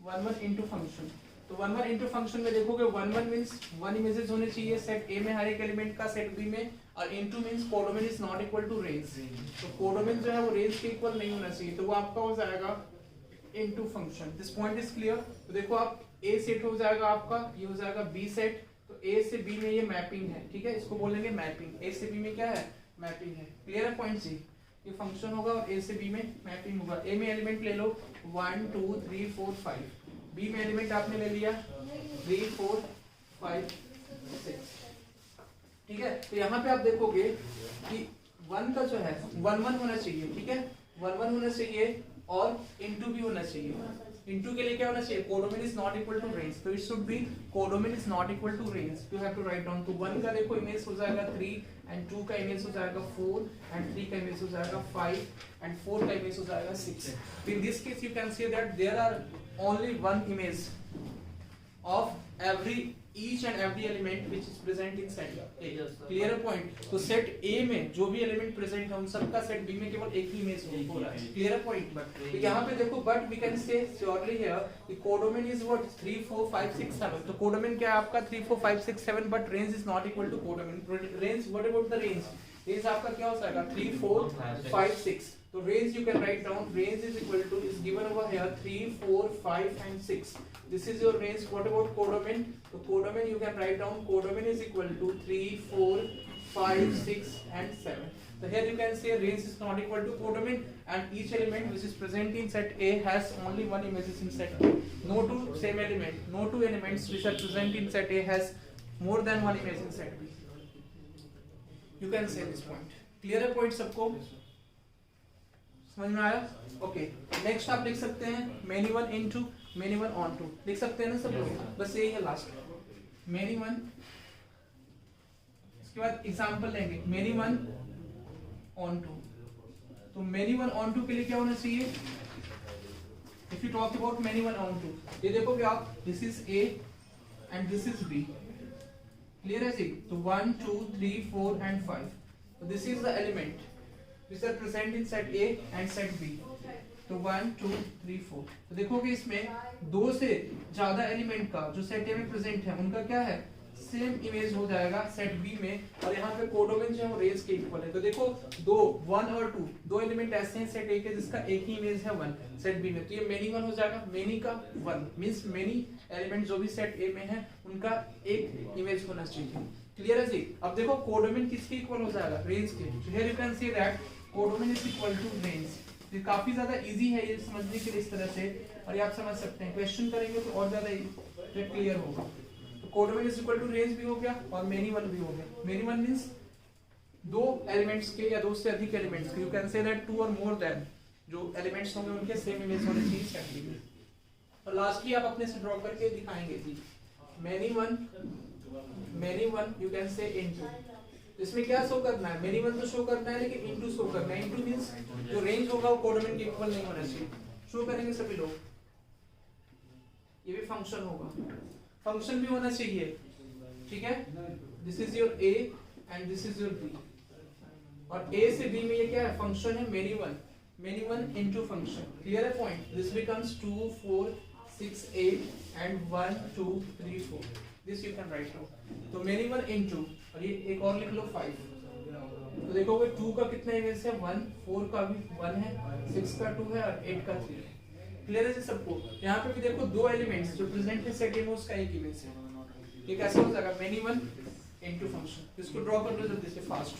1 1 इनटू फंक्शन। तो 1 1 इनटू फंक्शन में देखोगे 1 1 मींस 1 इमेजेस होने चाहिए सेट ए में हर एक एलिमेंट का, सेट बी में। और into means codomain is not equal to range. तो कोडोमेन जो है वो रेंज के इक्वल नहीं होना चाहिए, तो वो आपका हो जाएगा into function. This point is clear? तो देखो आप ए सेट हो जाएगा आपका, ये हो जाएगा बी सेट। तो ए से बी में ये मैपिंग है, ठीक है, इसको बोलेंगे मैपिंग। ए से बी में क्या है, मैपिंग है। क्लियर है पॉइंट सी, ये फंक्शन होगा और ए से बी में मैपिंग होगा। ए में एलिमेंट ले लो 1 2 3 4 5, बी में एलिमेंट आपने ले लिया 3 4 5 6। ठीक है, तो यहाँ पे आप देखोगे कि 1 का जो है 1 1 होना चाहिए। ठीक है, 1 1 होना चाहिए और इनटू भी होना चाहिए। इनटू के लिए क्या होना चाहिए, codomain is not equal to range, तो it should be codomain is not equal to range, you have to write down. तो 1 का देखो इमेज हो जाएगा 3 एंड 2 का इमेज हो जाएगा 4 एंड 3 का इमेज हो जाएगा 5 एंड 4 का इमेज हो जाएगा 6। In this case you can say that there are only one image of each and every element which is present in set A. Clear point? तो set A में जो भी element present है उन सब का set B में केवल एक ही इमेज हो रहा है। Clear point? तो यहाँ पे देखो but we can say surely here the codomain is what 3 4 5 6 7। तो codomain क्या है आपका 3 4 5 6 7, but range is not equal to codomain। Range, what about the range? Range आपका क्या हो जाएगा 3 4 5 6। तो range you can write down, range is equal to is given over here 3 4 5 and 6। This is your range. What about codomain? So codomain you can write down, codomain is equal to 3 4 5 6 and 7। So here you can say range is not equal to codomain and each element which is present in set A has only one image in set B. No two same element, no two elements which are present in set A has more than one image in set B. You can say this point. Clear है point सबको? समझ में आया? Okay, next आप लिख सकते हैं many one into many one on to, लिख सकते हैं ना सब लोग, बस यही है लास्ट many one। इसके बाद एग्जांपल लेंगे many one on to। तो many one on to के लिए क्या होना चाहिए, if you talk about many one on to, ये देखोगे आप this is A and this is B। Clear है जी? तो 1 2 3 4 and 5, so this is the element which are present in set A and set B। तो 1 2 3 4, तो देखोगे इसमें दो से ज्यादा एलिमेंट का जो सेट A में प्रेजेंट है उनका क्या है, सेम इमेज हो जाएगा सेट B में, और यहाँ पे कोडोमेन जो है वो रेंज के इक्वल है। तो देखो 1 और 2 दो एलिमेंट ऐसे हैं सेट A के जिसका एक ही इमेज है 1 सेट B में, तो ये मेनी 1 हो जाएगा। मेनी का 1 मींस मेनी एलिमेंट जो भी सेट A में है उनका एक इमेज होना चाहिए। क्लियर है जी? अब देखो कोडोमेन किसके इक्वल हो जाएगा, रेंज के। So here you can see that codomain is equal to range. ये काफी ज्यादा इजी है ये समझने के लिए इस तरह से, और ये आप समझ सकते हैं, क्वेश्चन करेंगे तो और ज्यादा क्लियर होगा। तो codomain is equal to range भी हो गया और मेनी वन भी हो गया। मेनी वन मींस दो एलिमेंट्स के या दो से अधिक एलिमेंट्स के, यू कैन से दैट 2 और मोर देन जो एलिमेंट्स होंगे उनके सेम इमेज होने चाहिए सेट B में। और लास्टली आप अपने से ड्रॉ करके दिखाएंगे जी many one you can say into. इसमें क्या शो करना है, मेनी वन तो शो करना है लेकिन इनटू शो करना है। इनटू मींस जो रेंज होगा वो कोडोमेन के इक्वल नहीं होना चाहिए। शो करेंगे सभी लोग, ये भी फंक्शन होगा, फंक्शन भी होना चाहिए। ठीक है, this is your A and this is your B, और A से B में ये क्या है, फंक्शन है many one into function. Clear है point? This becomes 2 4 6 8 and 1 2 3 4, this you can write down. तो मेनी वन इनटू, और ये एक और लिख लो 5। तो देखोगे 2 का कितना इमेज है 1, 4 का भी 1 है, 6 का 2 है और 8 का 3 है। क्लियर है सबको? यहाँ पे भी देखो दो एलिमेंट्स जो प्रेजेंट है सेट A में उसका एक इमेज है। ये कैसे हो जाएगा, मेनी वन इनटू फंक्शन। इसको ड्रॉ कर लो जल्दी से फास्ट।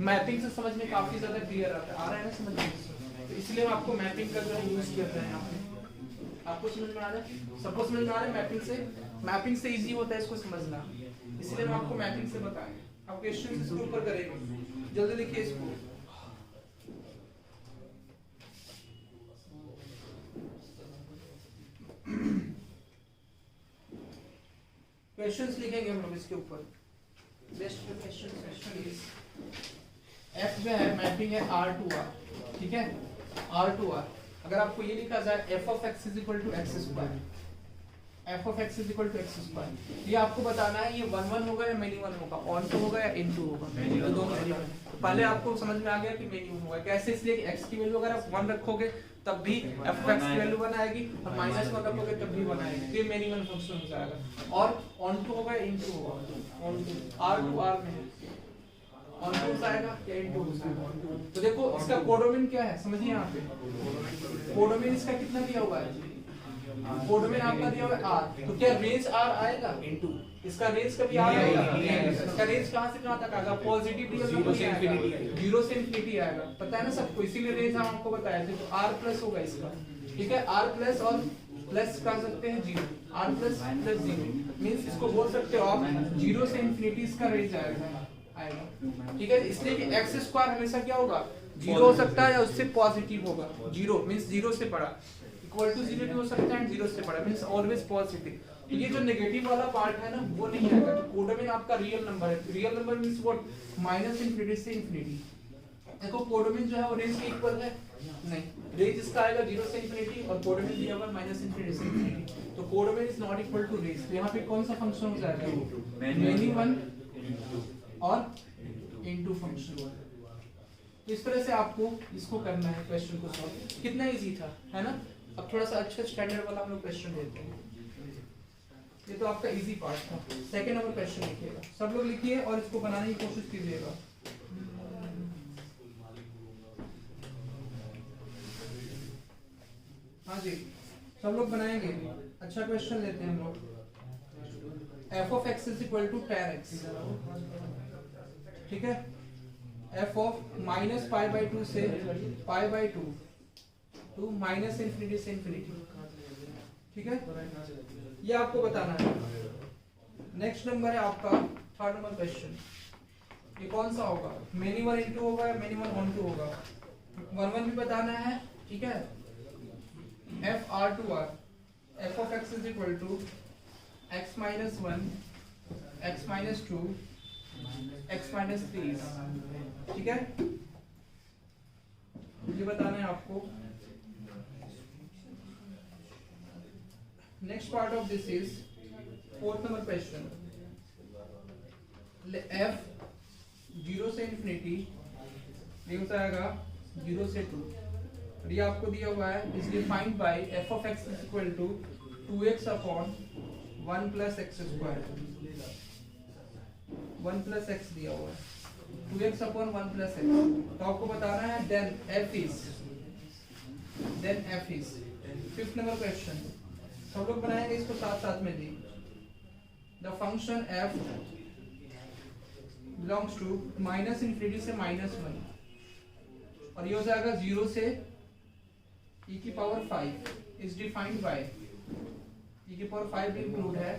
मैपिंग से समझ में काफी ज्यादा क्लियर आता है, आ रहा है ना समझ में? तो इसलिए हम आपको मैपिंग का जो है यूज करते हैं यहाँ पे। आपको समझ में आ रहा है? सबको समझ में आ रहा है? मैपिंग से इजी होता है इसको समझना, इसलिए हम आपको मैपिंग से बताएं। आप क्वेश्चन इसके ऊपर करेंगे, जल्दी लिखिए इसको। क्वेश्चंस लिखेंगे हम लोग इसके ऊपर। बेस्ट क्वेश्चन इज F जो है मैपिंग है R to R। ठीक है, R to R। अगर आपको ये लिखा जाए f of x is equal to x square, f of x is equal to x square, ये आपको बताना है ये 1 1 होगा या मेनी 1 होगा, ऑन टू होगा या इन टू होगा, तो दोनों तो पहले आपको समझ में आ गया कि मेनी 1 होगा। कैसे? इसलिए कि x की वैल्यू अगर आप 1 रखोगे तब भी f of x की वैल्यू 1 आएगी, और -1 रखोगे तब भी 1 आएगी, तो ये मेनी 1 फंक्शन हो जाएगा। और ऑन टू होगा या इन टू होगा, onto R to R में ऑन टू आएगा या इन टू आएगा। तो देखो इसका कोडोमेन क्या है समझिए, यहाँ पे कोडोमेन इसका कितना दिया हुआ है, कोडोमेन आपका दिया हुआ है R, तो क्या रेंज R आएगा इनटू इसका रेंज कभी आ रहा है, इसका रेंज कहां से कहां तक आएगा, पॉजिटिव रियल नंबर से इंफिनिटी, 0 से इंफिनिटी आएगा, पता है ना सबको, इसीलिए रेंज हम आपको बताए थे। तो r प्लस होगा इसका, ठीक है, r प्लस और प्लस कर सकते हैं 0, r प्लस प्लस 0 मींस इसको बोल सकते हो आप 0 से इंफिनिटी इसका रेंज आएगा, ठीक है। इसलिए कि x स्क्वायर हमेशा क्या होगा, 0 हो सकता है या उससे पॉजिटिव होगा, 0 मींस 0 से बड़ा, इक्वल टू 0 भी हो सकता है, 0 से बड़ा मींस ऑलवेज पॉजिटिव। ये जो नेगेटिव वाला पार्ट है ना वो नहीं आएगा। तो कोडोमेन आपका रियल नंबर है, real number means what, minus infinity से इंफिनिटी। देखो कोडोमेन जो है वो रेंज के इक्वल है नहीं, रेंज इसका आएगा 0 से इंफिनिटी और कोडोमेन दिया हुआ माइनस इंफिनिटी से इंफिनिटी। तो codomain is not equal to range. तो यहाँ पे कौन सा फंक्शन हो जाएगा, मेनी वन और इनटू फंक्शन। तो इस तरह से आपको इसको करना है, क्वेश्चन को सॉल्व। कितना इजी था, है ना। अब थोड़ा सा अच्छा स्टैंडर्ड वाला हम लोग क्वेश्चन लेते हैं। ये तो आपका इजी पार्ट था। सेकंड नंबर क्वेश्चन लिखिएगा, सब लोग लिखिए और इसको बनाने की कोशिश कीजिएगा। हाँ जी, सब लोग बनाएंगे। अच्छा क्वेश्चन लेते हैं हम लोग। f of x is equal to tan x, ठीक है। f of minus pi by 2 से pi by 2 to minus infinity से इंफिनिटी, ठीक है। ये आपको बताना है। नेक्स्ट नंबर है आपका थर्ड नंबर क्वेश्चन। ये कौन सा होगा, मेनी वन इनटू होगा या मेनी वन ऑन टू होगा। 1 1 भी बताना है, ठीक है। f r to r, f of x is equal to x minus 1, x minus 2, x minus 3, ठीक है। ये बताना है आपको। Next part of this is fourth number question. f 0 से इंफिनिटी, ये हो जाएगा 0 से 2। ये आपको दिया हुआ है, is defined by f of x is equal to 2x upon 1 plus x square, 1 plus x दिया हुआ है, 2x upon 1 plus x। तो आपको बताना है then f is fifth number question. सब लोग बनाएंगे इसको साथ साथ में जी। The function f belongs to minus infinity से माइनस 1 और ये हो जाएगा 0 से e की power 5 is defined by, e की पावर 5 भी इंक्लूड है,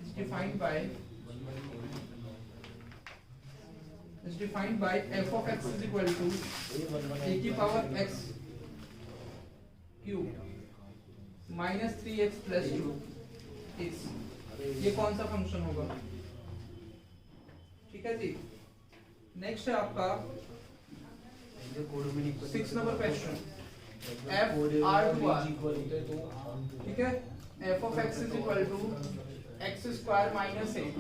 is defined by f of x is equal to e की power x cube minus 3x plus 2 is, ये कौन सा फंक्शन होगा, ठीक है जी। नेक्स्ट है आपका 6 number question. f r to r, ठीक है। f of x is equal to x square minus 8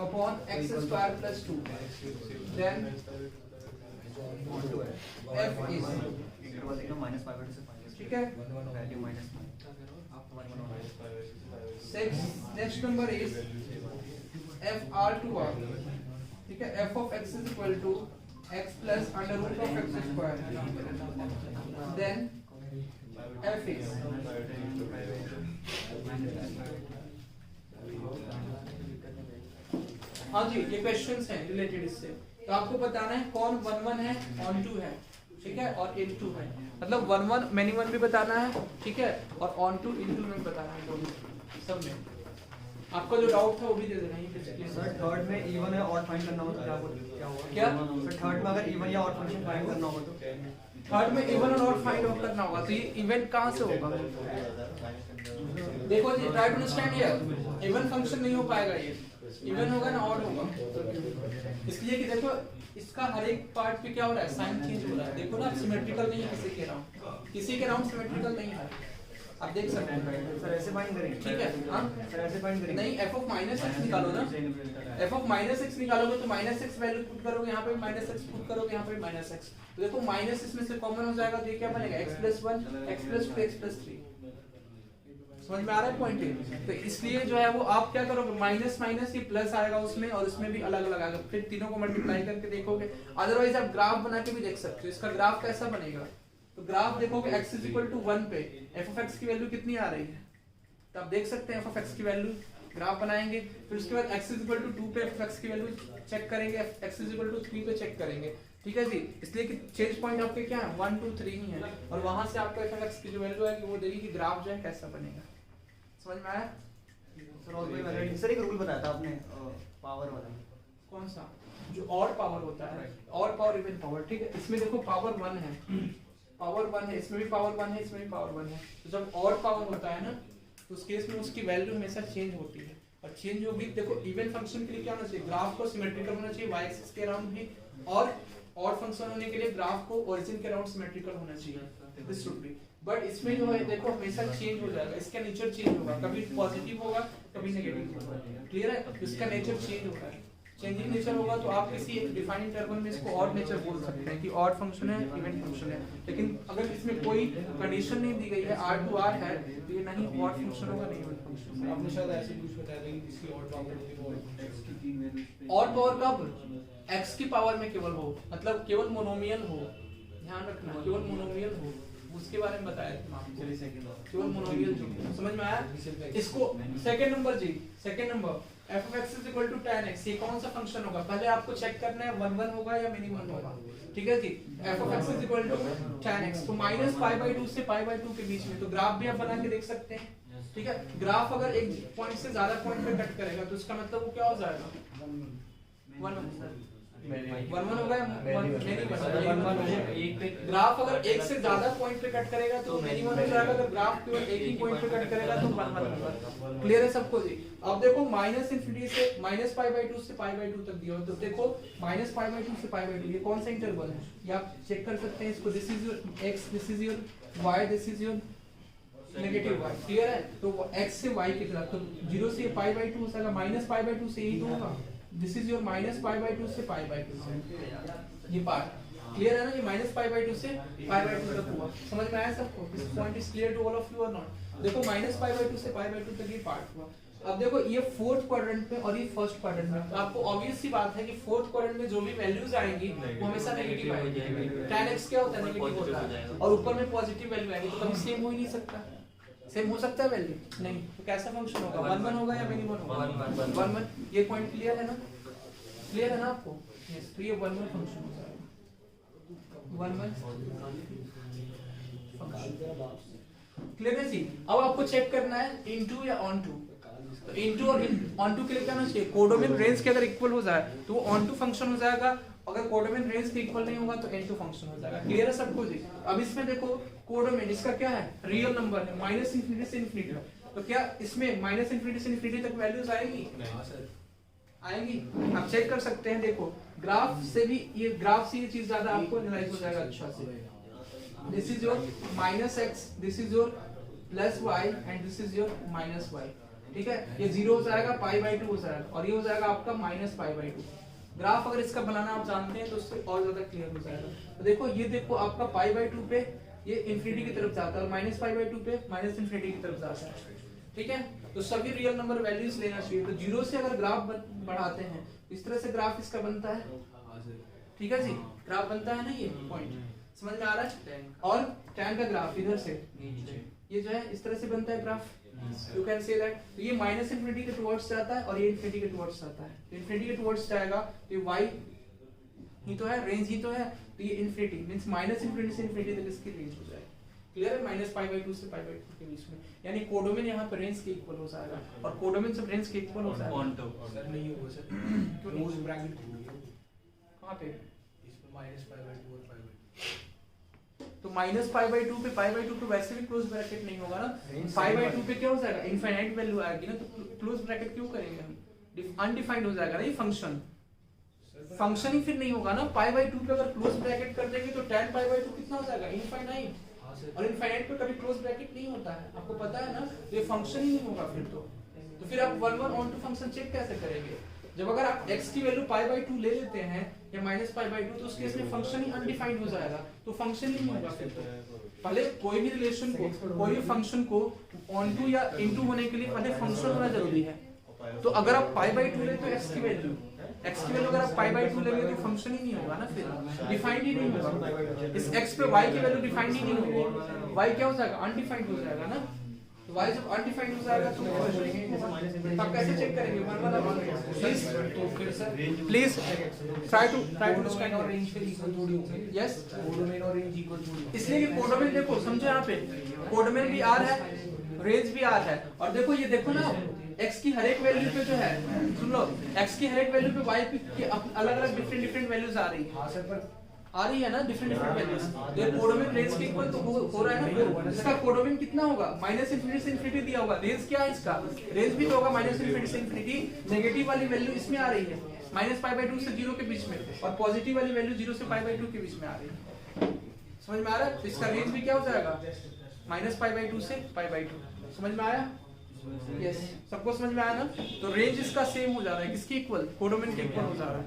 upon x square plus 2, then f is, ठीक है। Next number is f r to r, ठीक है। f of x is equal to x plus under root of x square, then f is, हाँ जी ये questions हैं related इससे। तो आपको बताना है कौन 1 1 है, ऑन 2 है, ठीक है, और इन 2 है। मतलब 1 1 मेनी वन भी बताना है, ठीक है, और ऑन 2 इन 2 में बताना है, दोनों सब में। आपका जो डाउट था वो भी दे देना है।
सर थर्ड में इवन है ऑड फाइंड करना हो तो क्या होगा,
क्या
सर थर्ड में अगर इवन या ऑड फंक्शन फाइंड करना हो तो
थर्ड में इवन और ऑड फाइंड आउट करना होगा। तो ये इवेंट कहाँ से होगा, देखो जी, try to understand here. Even function नहीं हो पाएगा, ये इवन होगा ना ऑड होगा। इसलिए कि देखो इसका हर एक पार्ट पे क्या हो रहा है, साइन चेंज हो रहा है। देखो ना सिमेट्रिकल नहीं है किसी के राउंड सिमेट्रिकल नहीं है, आप देख सकते हैं।
सर ऐसे फाइंड करेंगे,
ठीक है, हाँ
सर ऐसे फाइंड करेंगे।
नहीं, f of -x निकालो ना, f of -x निकालोगे तो -x वैल्यू पुट करोगे, यहाँ पे -x पुट करोगे, यहाँ पे -x। तो देखो माइनस इसमें से कॉमन हो जाएगा, तो ये क्या बनेगा, x + 1 x + 2 x + 3। समझ में आ रहा है पॉइंट। तो इसलिए जो है वो आप क्या करोगे, माइनस माइनस ये प्लस आएगा उसमें, और उसमें भी अलग अलग आएगा, फिर तीनों को मल्टीप्लाई करके देखोगे। अदरवाइज आप ग्राफ बना के भी देख सकते हो। इसका ग्राफ कैसा बनेगा, तो ग्राफ देखोगे x = 1 पे f of x की वैल्यू कितनी आ रही है, तो आप देख सकते हैं f of x की वैल्यू ग्राफ बनाएंगे, फिर उसके बाद x इक्वल टू 2 पे f(x) की वैल्यू चेक करेंगे, x इक्वल टू 3 पे चेक करेंगे, ठीक है जी। इसलिए कि चेंज पॉइंट आपके क्या है 1 2 3 ही है, और वहां से आपको f(x) की जो वैल्यू है वो देगी कि ग्राफ जो है कैसा बनेगा। समझ में आया?
सर और कोई वैलिडिटी सर एक रूल बताया था आपने पावर वाला,
कौन सा? जो ऑड पावर होता है, ऑड पावर इवन पावर, ठीक है। इसमें देखो पावर 1 है, पावर 1 है, इसमें भी पावर 1 है, इसमें भी पावर 1 है। तो जब ऑड पावर होता है ना तो उस केस में उसकी वैल्यू हमेशा चेंज होती है, और चेंज होगी। देखो इवन फंक्शन के लिए क्या होना चाहिए, ग्राफ को सिमेट्रिकल होना चाहिए y एक्सिस के अराउंड भी, और ऑड फंक्शन होने के लिए ग्राफ को ओरिजिन के अराउंड सिमेट्रिकल होना चाहिए, दिस शुड बी। बट इसमें जो है देखो हमेशा चेंज हो जाएगा, इसका नेचर चेंज होगा, कभी पॉजिटिव होगा कभी नेगेटिव होगा, क्लियर है? इसका नेचर चेंज होगा, चेंजिंग नेचर होगा तो आप किसी एक डिफाइंड इंटरवल में इसको ऑड नेचर बोल सकते हैं कि ऑड फंक्शन है, इवन फंक्शन है। लेकिन अगर इसमें कोई कंडीशन नहीं दी गई है, r टू r है, तो ये नहीं ऑड फंक्शन होगा नहीं इवन फंक्शन।
आपने शायद ऐसे कुछ बताया था कि इसकी ऑड पावर होती है,
ऑड पावर कब? x की पावर में केवल हो, मतलब केवल मोनोमियल हो, ध्यान रखना केवल मोनोमियल हो, उसके बारे में बताया था आपको, केवल मोनोमियल जो। समझ में आया? इसको सेकंड नंबर जी, second number f(x) = tan x, ये कौन सा फंक्शन होगा? पहले आपको चेक करना है 1 1 होगा या मिनिमम होगा, ठीक है जी। f(x) = tan x, तो -π/2 से π/2 के बीच में, तो ग्राफ भी आप बना के देख सकते हैं, ठीक है। ग्राफ अगर एक पॉइंट से ज्यादा पॉइंट पे कट करेगा तो इसका मतलब वो क्या हो जाएगा 1 1 होगा, ग्राफ अगर एक से ज्यादा पॉइंट पे कट करेगा तो मिनिमम हो जाएगा, अगर ग्राफ केवल एक ही पॉइंट पे कट करेगा तो 1 1 होगा। क्लियर है सबको जी? अब देखो -∞ से -π/2 से π/2 तक दिया हो, तो देखो -π/2 से π/2 ये कौन सा इंटरवल है, ये आप चेक कर सकते हैं इसको। This is your x, this is your y, this is your negative y, clear है? तो x से y की तरफ, तो 0 से π/2 हो जाएगा, -π/2 से यही तो होगा। दिस इज योर -π/2 से π/2 से, ये पार्ट क्लियर है ना? ये -π/2 से π/2 तक हुआ। समझ में आया सबको? This point is clear to all of you और नॉट? देखो -π/2 से π/2 तक ये पार्ट हुआ। अब देखो ये फोर्थ क्वाड्रेंट में और ये फर्स्ट क्वाड्रेंट में, तो आपको ऑब्वियस सी बात है कि फोर्थ क्वाड्रेंट में जो भी वैल्यूज आएंगी वो हमेशा नेगेटिव आएंगी। tan x क्या होता है? नेगेटिव होता है, और ऊपर में पॉजिटिव वैल्यू आएगी, तो कभी सेम हो ही नहीं सकता। सेम हो सकता है वैल्यू? नहीं। तो कैसा फंक्शन होगा? 1 1 होगा या मिनिमम होगा? 1 1। ये पॉइंट क्लियर है ना? क्लियर है ना आपको? यस। तो ये 1 1 फंक्शन हो जाएगा, 1 1 फंक्शन। क्लियर है जी? अब आपको चेक करना है इनटू या ऑनटू। तो इनटू और ऑनटू के लिए क्या होना चाहिए? कोडोमेन रेंज के अगर इक्वल हो जाए तो वो ऑनटू फंक्शन हो जाएगा, अगर कोडोमेन रेंज के इक्वल नहीं होगा तो इनटू फंक्शन हो जाएगा। क्लियर है सबको जी? अब इसमें देखो कोडोमेन इसका क्या है? रियल नंबर है, -∞ से ∞, तो क्या इसमें -∞ से ∞ तक वैल्यूज आएंगी? आएंगी। आप चेक कर सकते हैं, देखो ग्राफ से भी ये, ग्राफ से ये चीज ज्यादा आपको एनालाइज हो जाएगा अच्छा से। This is your -x, this is your +y and this is your -y, ठीक है? ये 0 हो जाएगा, π/2 हो जाएगा, और ये हो जाएगा आपका -π/2। ग्राफ अगर इसका बनाना आप जानते हैं तो उससे और ज्यादा क्लियर हो जाएगा। तो देखो ये देखो आपका π/2 पे ये इंफिनिटी की तरफ जाता है, और -π/2 पे -∞ की तरफ जाता है, ठीक है? तो सभी रियल नंबर वैल्यूज लेना चाहिए। तो 0 से अगर ग्राफ बढ़ाते हैं इस तरह से ग्राफ इसका बनता है, ठीक है जी? ग्राफ बनता है ना, ये पॉइंट समझ में आ रहा है? और tan का ग्राफ इधर से ये जो है इस तरह से बनता है graph, you can say that. तो ये -∞ के टुवर्ड्स जाता है और ये ∞ के टुवर्ड्स जाता है। तो ∞ के टुवर्ड्स जाएगा तो ये y ही तो है, रेंज ही तो है, तो ये ∞ मींस -∞ से ∞ तक इसकी रेंज हो जाएगी। क्लियर है? -π/2 से π/2 के बीच में, यानी कोडोमेन यहाँ पर रेंज के इक्वल हो जाएगा, और कोडोमेन जब रेंज के इक्वल हो जाएगा
सर नहीं होगा सर, क्लोज ब्रैकेट
कहाँ पे?
इसमें -π/2 और π/2,
तो -π/2 पे π/2 पे वैसे भी क्लोज ब्रैकेट नहीं होगा ना। π/2 पे क्या हो जाएगा? इनफाइनाइट वैल्यू आएगी ना, तो क्लोज ब्रैकेट क्यों करेंगे हम? अनडिफाइंड हो जाएगा ना ये फंक्शन, फंक्शन ही फिर नहीं होगा ना। π/2 पे अगर क्लोज ब्रैकेट कर देंगे तो tan π/2 कितना हो जाएगा? इनफाइनाइट, और इनफाइनाइट पे कभी क्लोज ब्रैकेट नहीं होता है, आपको पता है ना? तो ये फंक्शन ही नहीं होगा फिर तो फिर आप 1 1 ऑनटू फंक्शन चेक कैसे करेंगे? जब अगर आप x की वैल्यू π/2 ले लेते हैं या -π/2, तो उस केस में फंक्शन ही अनडिफाइंड हो जाएगा, तो फंक्शन ही नहीं होगा फिर तो। पहले कोई भी रिलेशन को, कोई भी फंक्शन को ऑनटू या इनटू होने के लिए पहले फंक्शन होना जरूरी है। तो अगर आप π/2 ले तो x की वैल्यू अगर आप π/2 लेंगे तो फंक्शन ही नहीं होगा ना, फिर डिफाइंड ही नहीं होगा। इस x पे y की वैल्यू डिफाइंड ही नहीं होगी, y क्या हो जाएगा? अनडिफाइंड हो जाएगा ना। तो y जब अनडिफाइंड हो जाएगा तो क्या करेंगे, तब कैसे चेक करेंगे, वन वाला प्लीज, तो फिर sir please try to understand और रेंज फिर इक्वल थोड़ी होगी, यस कोडोमेन और रेंज इक्वल थोड़ी, इसलिए कि कोडोमेन देखो समझो यहाँ पे कोडोमेन भी आर है, रेंज भी आर है, और देखो ये देखो ना x की हर एक वैल्यू पे जो है, सुन लो x की हर एक वैल्यू पे y की अलग अलग डिफरेंट वैल्यूज आ रही है,
हाँ सर पर
आ रही है ना डिफरेंट वैल्यूज, ये कोडोमेन रेंज के इक्वल तो हो रहा है ना, इसका कोडोमेन कितना होगा, -∞ से इन्फिनिटी दिया होगा, रेंज क्या है इसका, रेंज भी तो होगा -∞ से इन्फिनिटी, नेगेटिव वाली वैल्यू इसमें आ रही है -π/2 से 0 के बीच में, और पॉजिटिव वाली वैल्यू 0 से π/2 के बीच में आ रही है, समझ में आ रहा है, तो इसका रेंज भी क्या हो जाएगा -π/2 से π/2, समझ में आया, यस सबको समझ में आया ना, तो रेंज इसका सेम हो जा रहा है, किसके इक्वल, कोडोमेन के इक्वल हो जा रहा है,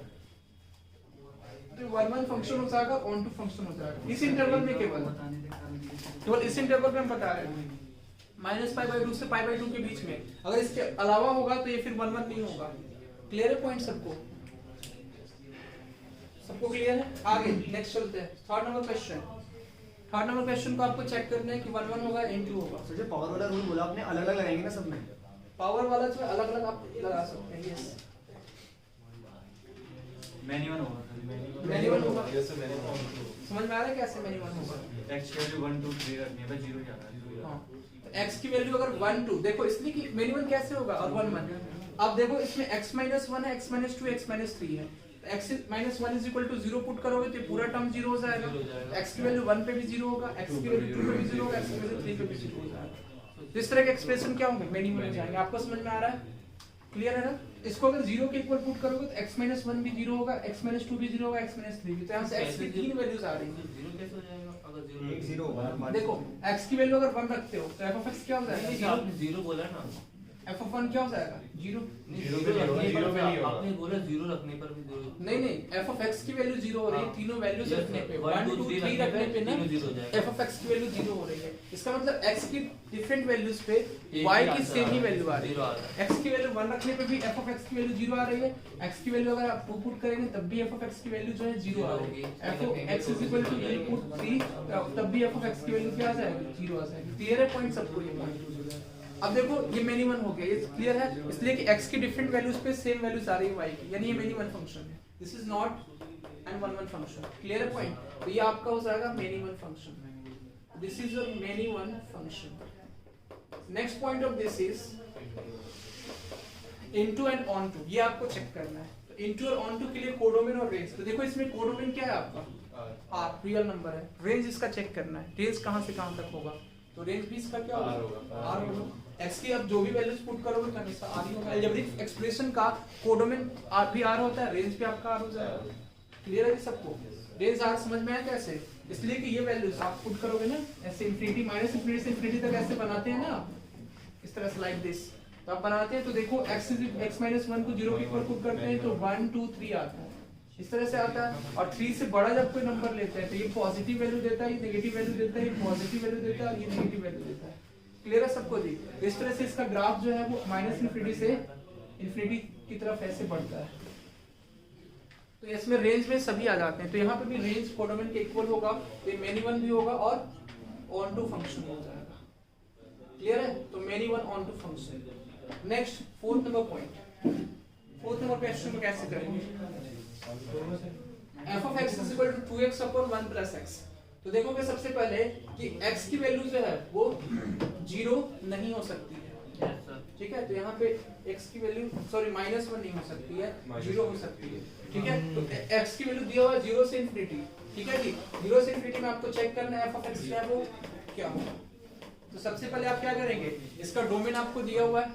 तो 1 फंक्शन हो जाएगा, ऑन टू फंक्शन हो जाएगा, इस इंटरवल में केवल इस इंटरवल में हम बता रहे हैं -π/2 से π/2 के बीच में, अगर इसके अलावा होगा तो ये फिर 1 नहीं होगा, क्लियर है पॉइंट सबको क्लियर है, आगे नेक्स्ट चलते हैं, थर्ड नंबर क्वेश्चन को आपको चेक करना है कि 1 होगा n2 होगा,
सर जो पावर वाला रूल बोला आपने अलग अलग लगाएंगे ना सब में,
पावर वाला जो अलग अलग आप लगा सकते हैं, यस
मैन्युअल होगा,
मैन्युअल होगा,
यस सर, मैंने
समझ में आ रहा है कैसे मैन्युअल होगा,
x की वैल्यू 1 2 3 रखने पे 0 ही आता है,
हाँ तो x की वैल्यू अगर 1 2, देखो इसलिए कि मैन्युअल कैसे होगा, और 1 1, अब देखो इसमें x - 1 है, x - 2 x - 3 है, x - 1 = 0 पुट करोगे तो पूरा टर्म 0 हो जाएगा, x की वैल्यू 1 पे भी 0 होगा, x की वैल्यू 2 पे भी 0 होगा, x की वैल्यू 3 पे भी 0 हो जाएगा, तो इस तरह के एक्सप्रेशन क्या होंगे, मैन्युअल हो जाएंगे, आपको समझ में आ रहा है, क्लियर है ना, इसको अगर 0 के इक्वल पुट करोगे तो x - 1 भी 0 होगा, x - 2 भी 0 होगा, x - 3 भी, तो यहाँ से x की तीन वैल्यूज आ रही हैं,
0 कैसे हो जाएगा अगर 0
एक 0 होगा,
देखो x की वैल्यू अगर 1 रखते हो तो f(x) क्या हो जाएगा,
आपने 0 बोला ना,
f(1) क्या हो जाएगा, 0,
नहीं 0 रखने पर आपने बोला 0 रखने पर भी 0,
नहीं f(x) की वैल्यू 0 हो रही है, तीनों वैल्यूज रखने पे 1 2 3 रखने पे ना f(x) की वैल्यू 0 हो रही है, इसका मतलब x की डिफरेंट वैल्यूज पे y की सेम ही वैल्यू आ रही है, x की वैल्यू 1 रखने पे भी f(x) की वैल्यू 0 आ रही है, x की वैल्यू अगर आप पुट करेंगे तब भी f(x) की वैल्यू जो है 0 आ रही है, f(x) = इनपुट 3 तब भी f(x) की वैल्यू क्या आ जाएगी, 0 आ जाएगी, क्लियर है पॉइंट सबको, ये पॉइंट, अब देखो ये मैन्युअल हो गया, ये क्लियर है, इसलिए कि x की डिफरेंट वैल्यूज पे सेम वैल्यूज आ रही है y की, यानी ये मैन्युअल फंक्शन है, this is not an 1 function, clear है पॉइंट, तो ये आपका हो जाएगा manual function, this is your manual function. Next point of this is into and onto, ये आपको चेक करना है, तो इनटू और ऑनटू के लिए कोडोमेन और रेंज, तो देखो इसमें कोडोमेन क्या है आपका r, रियल नंबर है, रेंज इसका चेक करना है, रेंज कहां से कहां तक होगा, तो रेंज भी इसका क्या होगा, r होगा, x की अब जो भी वैल्यूज पुट करोगे तो हमेशा r ही होगा, अलजेब्रिक एक्सप्रेशन का कोडोमेन r भी r होता है, रेंज भी आपका r हो जाएगा, क्लियर है सबको, रेंज r समझ में आया कैसे, इसलिए कि ये वैल्यूज आप पुट करोगे ना ऐसे इनफिनिटी -∞ से इनफिनिटी तक ऐसे बनाते हैं ना, इस तरह से लाइक दिस, तो आप बनाते हैं तो देखो x - 1 को 0 के इक्वल पुट करते हैं तो 1 2 3 आता है, इस तरह से आता है, और 3 से बड़ा जब कोई नंबर लेते हैं तो ये पॉजिटिव वैल्यू देता है, ये नेगेटिव वैल्यू देता है, ये पॉजिटिव वैल्यू देता है और ये नेगेटिव वैल्यू देता है, क्लियर है सबको जी, इस तरह से इसका ग्राफ जो है वो -∞ से इन्फिनिटी की तरफ ऐसे बढ़ता है, तो इसमें रेंज में सभी आ जाते हैं, तो यहाँ पे भी रेंज कोडोमेन के इक्वल होगा, तो ये मैन्युअल भी होगा और ऑन टू फंक्शन हो जाएगा, क्लियर है, तो many one onto function. Next fourth number question को कैसे करेंगे, f(x) = 2x / 1 + x, तो देखोगे सबसे पहले कि x की वैल्यू जो है वो 0 नहीं हो सकती है, ठीक है, तो यहाँ पे x की वैल्यू सॉरी -1 नहीं हो सकती है, 0 हो सकती है, ठीक है, तो x की वैल्यू दिया हुआ है 0 से इन्फिनिटी, ठीक है जी, 0 से इन्फिनिटी में आपको चेक करना है f(x) क्या है वो क्या होगा, तो सबसे पहले आप क्या करेंगे, इसका डोमेन आपको दिया हुआ है,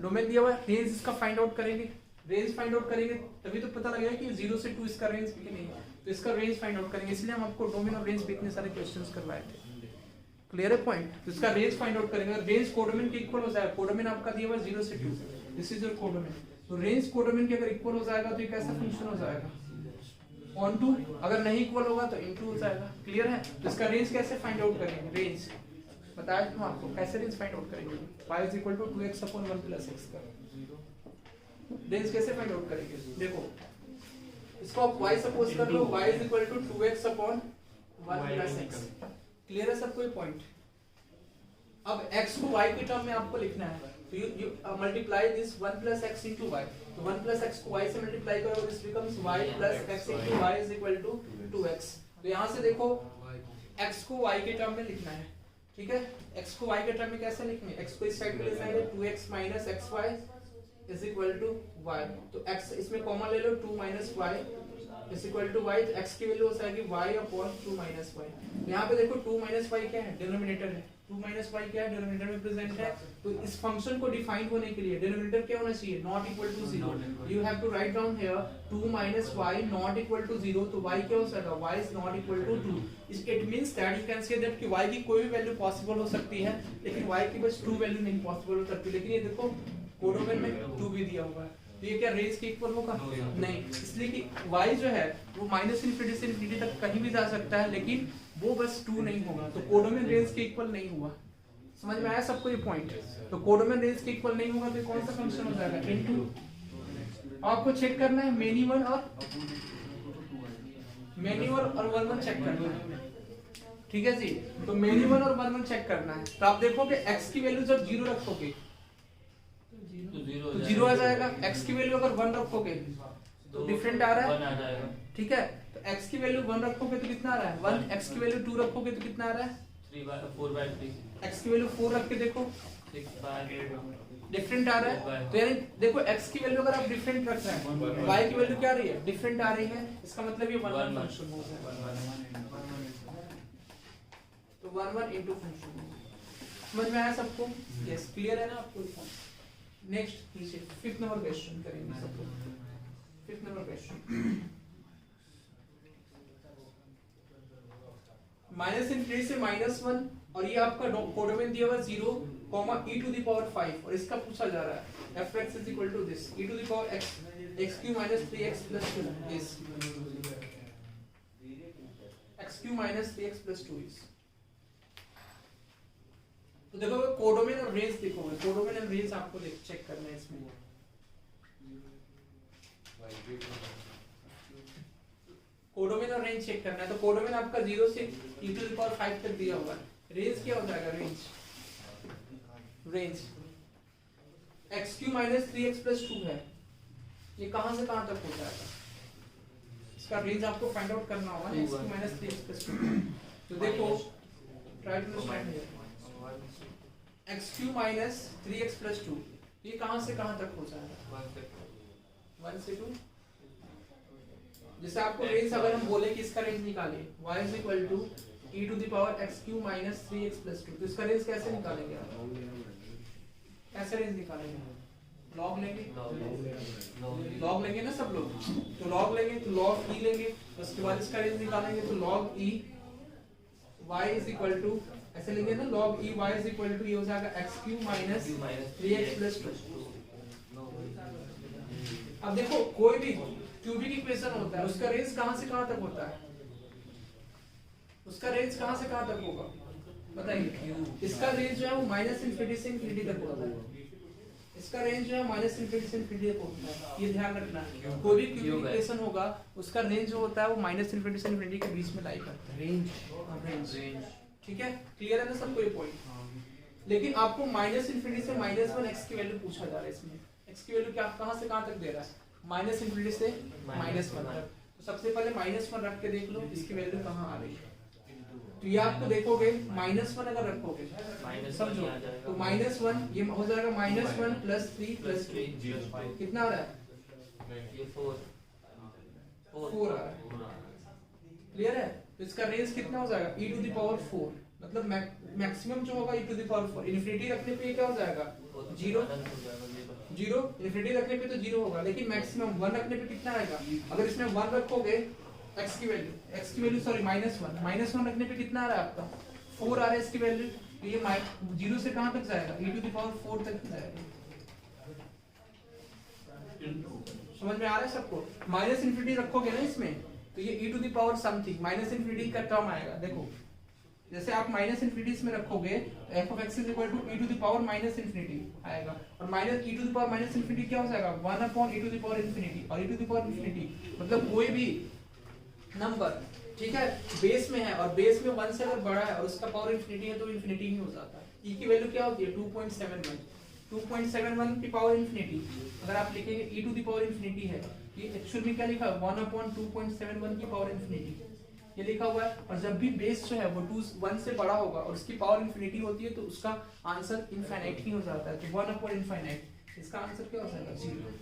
डोमेन दिया हुआ है, रेंज इसका फाइंड आउट करेंगे, रेंज फाइंड आउट करेंगे तभी तो पता लगेगा कि 0 से 2 इसका रेंज कि नहीं है, तो इसका रेंज फाइंड आउट करेंगे, इसलिए हम आपको डोमेन और रेंज पे इतने सारे क्वेश्चंस करवाए थे, क्लियर है पॉइंट, तो इसका रेंज फाइंड आउट करेंगे, रेंज कोडोमेन के इक्वल हो जाएगा, कोडोमेन आपका दिया हुआ है 0 से 2, दिस इज योर कोडोमेन, तो रेंज कोडोमेन के अगर इक्वल हो जाएगा तो ये कैसा फंक्शन हो जाएगा, ऑन टू, अगर नहीं इक्वल होगा तो इनटू हो जाएगा, क्लियर है, तो इसका रेंज कैसे फाइंड आउट करेंगे, रेंज बताया था आपको कैसे रेंज फाइंड आउट करेंगे, y = 2x / 1 + x का रेंज कैसे फाइंड आउट करेंगे, देखो इसको आप y सपोज कर लो, y = 2x / 1 + x, क्लियर है सबको ये पॉइंट, अब x को y के टर्म में आपको लिखना है, तो you multiply this 1 plus x into y, तो 1 plus x को y से मल्टीप्लाई करो, this becomes y plus x into y is equal to 2x। तो यहाँ से देखो x को y के टर्म में लिखना है, ठीक है। x को y के टर्म में कैसे लिखेंगे, x को इस साइड पे ले जाएंगे, 2x minus xy is equal to y, तो x इसमें कॉमन ले लो, 2 minus y is equal to y, तो x की वैल्यू हो जाएगी y upon 2 minus y। यहाँ पे देखो 2 minus y क्या है, डिनोमिनेटर है, 2 minus y क्या है, डिनोमिनेटर में प्रेजेंट है। तो इस फंक्शन को डिफाइन होने के लिए डिनोमिनेटर क्या होना चाहिए, not equal to 0। You have to write down here 2 minus y not equal to 0, तो y क्या हो जाएगा, y is not equal to 2। It means that you can say that कि y की कोई भी वैल्यू पॉसिबल हो सकती है, लेकिन y की बस ट्रू वैल्यू नहीं पॉसिबल हो सकती। लेकिन ये देखो कोडोमेन में 2 भी दिया हुआ है, तो ये क्या रेंज के इक्वल होगा, नहीं, इसलिए कि y जो है वो माइनस इनफिनिटी से इनफिनिटी तक कहीं भी जा सकता है, लेकिन वो बस 2 नहीं होगा, तो कोडोमेन रेंज के इक्वल नहीं हुआ। समझ में आया सबको ये पॉइंट, तो कोडोमेन रेंज के इक्वल नहीं होगा, तो कौन सा फंक्शन हो जाएगा, इनटू। आपको चेक करना है मेनी वन और वन वन चेक करना है, ठीक है जी। तो मेनी वन और वन वन चेक करना है, तो आप देखोगे x की वैल्यू जब 0 रखोगे तो 0 आ जाएगा, x की वैल्यू अगर 1 रखोगे तो डिफरेंट आ रहा है, ठीक है। तो x की वैल्यू 1 रखोगे तो कितना आ रहा है 1, x की वैल्यू 2 रखोगे तो कितना आ रहा है
4/3,
x की वैल्यू 4 रख के देखो
6/8
डिफरेंट आ रहा है। तो यानी देखो x की वैल्यू अगर आप डिफरेंट रख रहे हैं, y की वैल्यू क्या आ रही है, डिफरेंट आ रही है, इसका मतलब ये 1 1 फंक्शन हो गया, तो 1 1 इनटू फंक्शन। समझ में आया सबको, यस क्लियर है ना आपको। नेक्स्ट नीचे 5th नंबर क्वेश्चन करेंगे सबको, 5th number question. Minus infinity से -1 और ये आपका कोडोमेन दिया हुआ 0, e टू द पावर 5 और इसका पूछा जा रहा है fx is equal to this e to the power x x³ - 3x + 2 is x³ - 3x + 2 is। तो देखो कोडोमेन और रेंज देखोगे, कोडोमेन और रेंज आपको चेक करना है इसमें। कोडोमेन और रेंज चेक करना है, तो कोडोमेन आपका 0 से e टू द पावर 5 तक दिया हुआ है, रेंज क्या हो जाएगा, रेंज x³ - 3x + 2 है, ये कहां से कहां तक हो जाएगा, इसका रेंज आपको फाइंड आउट करना होगा, x³ - 3x + 2। तो देखो try to understand here, x³ - 3x + 2 ये कहां से कहां तक हो जाएगा, 1 से 2। जैसे आपको रेंज अगर हम बोले कि इसका रेंज निकालिए y = e to the power x³ - 3x + 2, तो इसका रेंज कैसे निकालेंगे आप, कैसे रेंज निकालेंगे, लॉग लेंगे, लॉग लेंगे ना सब लोग, तो लॉग लेंगे तो log e लेंगे, उसके बाद इसका रेंज निकालेंगे तो log e y = ऐसे लेंगे ना, log e y = ये हो जाएगा x³ - 3x + 2। अब देखो कोई भी क्यूबिक इक्वेशन होता है, उसका रेंज कहां से कहां तक होता है, उसका रेंज कहां से कहां तक होगा बताइए। इसका रेंज जो है वो -∞ से ∞ तक होता है, इसका रेंज जो है -∞ से ∞ तक होता है, ये ध्यान रखना। कोई भी क्यूबिक इक्वेशन होगा उसका रेंज जो होता है वो -∞ से ∞ के बीच में लाई करता है, रेंज, ठीक है, क्लियर है ना सबको ये पॉइंट। लेकिन आपको -∞ से -1 x की वैल्यू पूछा जा रहा है, इसमें x की वैल्यू क्या कहां से कहां तक दे रहा है, -∞ से -1 तक। तो सबसे पहले -1 रख के देख लो इसकी वैल्यू कहां आ रही है, तो ये आपको देखोगे -1 अगर रखोगे समझो तो -1 ये हो जाएगा -1 + 3 + 2 कितना आ रहा है,
ये 4
आ रहा है, क्लियर है। तो इसका रेंज कितना हो जाएगा e टू द पावर 4, मतलब मैक्सिमम जो होगा e to the power 4, infinity रखने पे ये क्या हो जाएगा 0, इनफिनिटी रखने पे तो 0 होगा, लेकिन मैक्सिमम 1 रखने पे कितना आएगा, अगर इसमें 1 रखोगे x की वैल्यू सॉरी -1 रखने पे कितना आ रहा है आपका 4 आ रहा है इसकी वैल्यू, तो ये 0 से कहां तक जाएगा e टू द पावर 4 तक जाएगा। समझ में आ रहा है सबको, -∞ रखोगे ना इसमें तो ये e to the power something -∞ का टर्म आएगा। देखो जैसे आप -∞ इसमें रखोगे तो f(x) = e to the power -∞ आएगा, और e टू द पावर -∞ क्या हो जाएगा 1/e टू द पावर ∞, और e टू द पावर ∞ मतलब कोई भी नंबर, ठीक है, बेस में है और बेस में 1 से अगर बड़ा है और उसका पावर ∞ है तो ∞ ही हो जाता है। e की वैल्यू क्या होती है 2.71 2.71 की पावर इंफिनिटी अगर आप लिखेंगे e to the power infinity है, ये एक्चुअल में क्या लिखा है 1/2.71 की पावर इंफिनिटी ये लिखा हुआ है। और जब भी बेस जो है वो 1 से बड़ा होगा और उसकी पावर इंफिनिटी होती है तो उसका आंसर इनफाइनाइट ही हो जाता है, तो 1/इनफाइनाइट, इसका आंसर क्या हो जाएगा 0।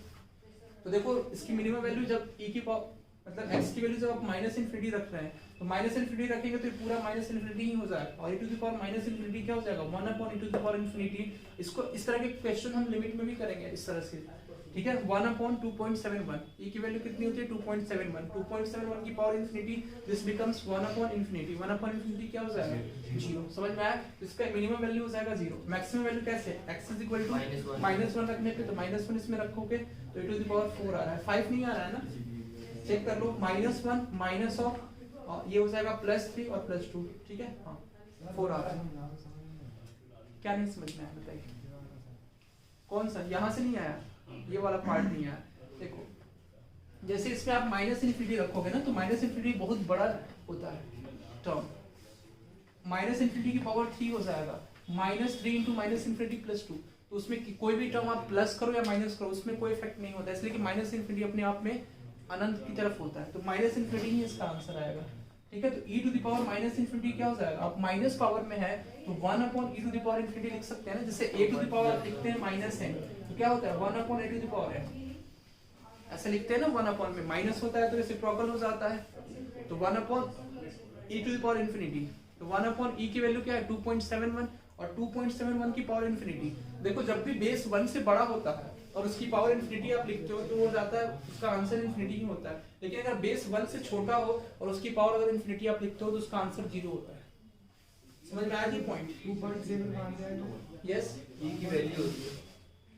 तो देखो इसकी मिनिमम वैल्यू जब e की पावर मतलब x की वैल्यू जब आप माइनस इनफिनिटी रख रहे हैं तो माइनस इनफिनिटी रखेंगे तो ये पूरा माइनस इनफिनिटी ही हो जाएगा और e to the power minus infinity क्या हो जाएगा 1/e to the power infinity. इसको इस तरह के क्वेश्चन हम लिमिट में भी करेंगे इस तरह से, ठीक है। 1/2.71 e की वैल्यू कितनी होती है 2.71 2.71 की पावर इनफिनिटी दिस बिकम्स 1/इनफिनिटी 1/इनफिनिटी क्या हो जाएगा 0। समझ में आया? इसका मिनिमम वैल्यू हो जाएगा 0, मैक्सिमम वैल्यू कैसे x -1 रखने पे तो -1 इसमें रखोगे तो e टू द पावर 4 आ रहा है, 5 नहीं आ रहा है ना, चेक कर लो -1 माइनस ऑफ ये हो जाएगा +3 और +2, ठीक है। हाँ 4 आ रहा है, क्या नहीं समझ में आया बताइए? कौन सा यहाँ से नहीं आया, ये वाला पार्ट नहीं आया। देखो जैसे इसमें आप माइनस इनफिनिटी रखोगे ना तो माइनस इनफिनिटी बहुत बड़ा होता है टर्म, माइनस इनफिनिटी की पावर 3 हो जाएगा -3 × माइनस इनफिनिटी +2, तो उसमें कोई भी टर्म आप प्लस करो या माइनस करो उसमें कोई इफेक्ट नहीं होता, इसलिए कि माइनस इनफिनिटी अपने आप में अनंत की तरफ होता है, तो माइनस इनफिनिटी ही इसका आंसर आएगा, ठीक है। तो e to the power minus infinity क्या हो जाएगा, आप माइनस पावर में है तो 1/e to the power infinity लिख सकते हैं ना, जैसे a टू द पावर आप लिखते हैं -n तो क्या होता है 1/a to the power n, ऐसे लिखते हैं ना 1/ में माइनस होता है तो रेसिप्रोकल हो जाता है, तो 1/e to the power infinity, तो 1/e की वैल्यू क्या है 2.71 और 2.71 की पावर इनफिनिटी। देखो जब भी बेस 1 से बड़ा होता है और उसकी पावर इनफिनिटी आप लिखते हो तो वो जाता है उसका आंसर इनफिनिटी ही होता है, लेकिन अगर बेस 1 से छोटा हो और उसकी पावर अगर इनफिनिटी आप लिखते हो तो उसका आंसर 0 होता है। समझ में आया ये पॉइंट?
2.7 कहां से आया?
यस
e की वैल्यू होती है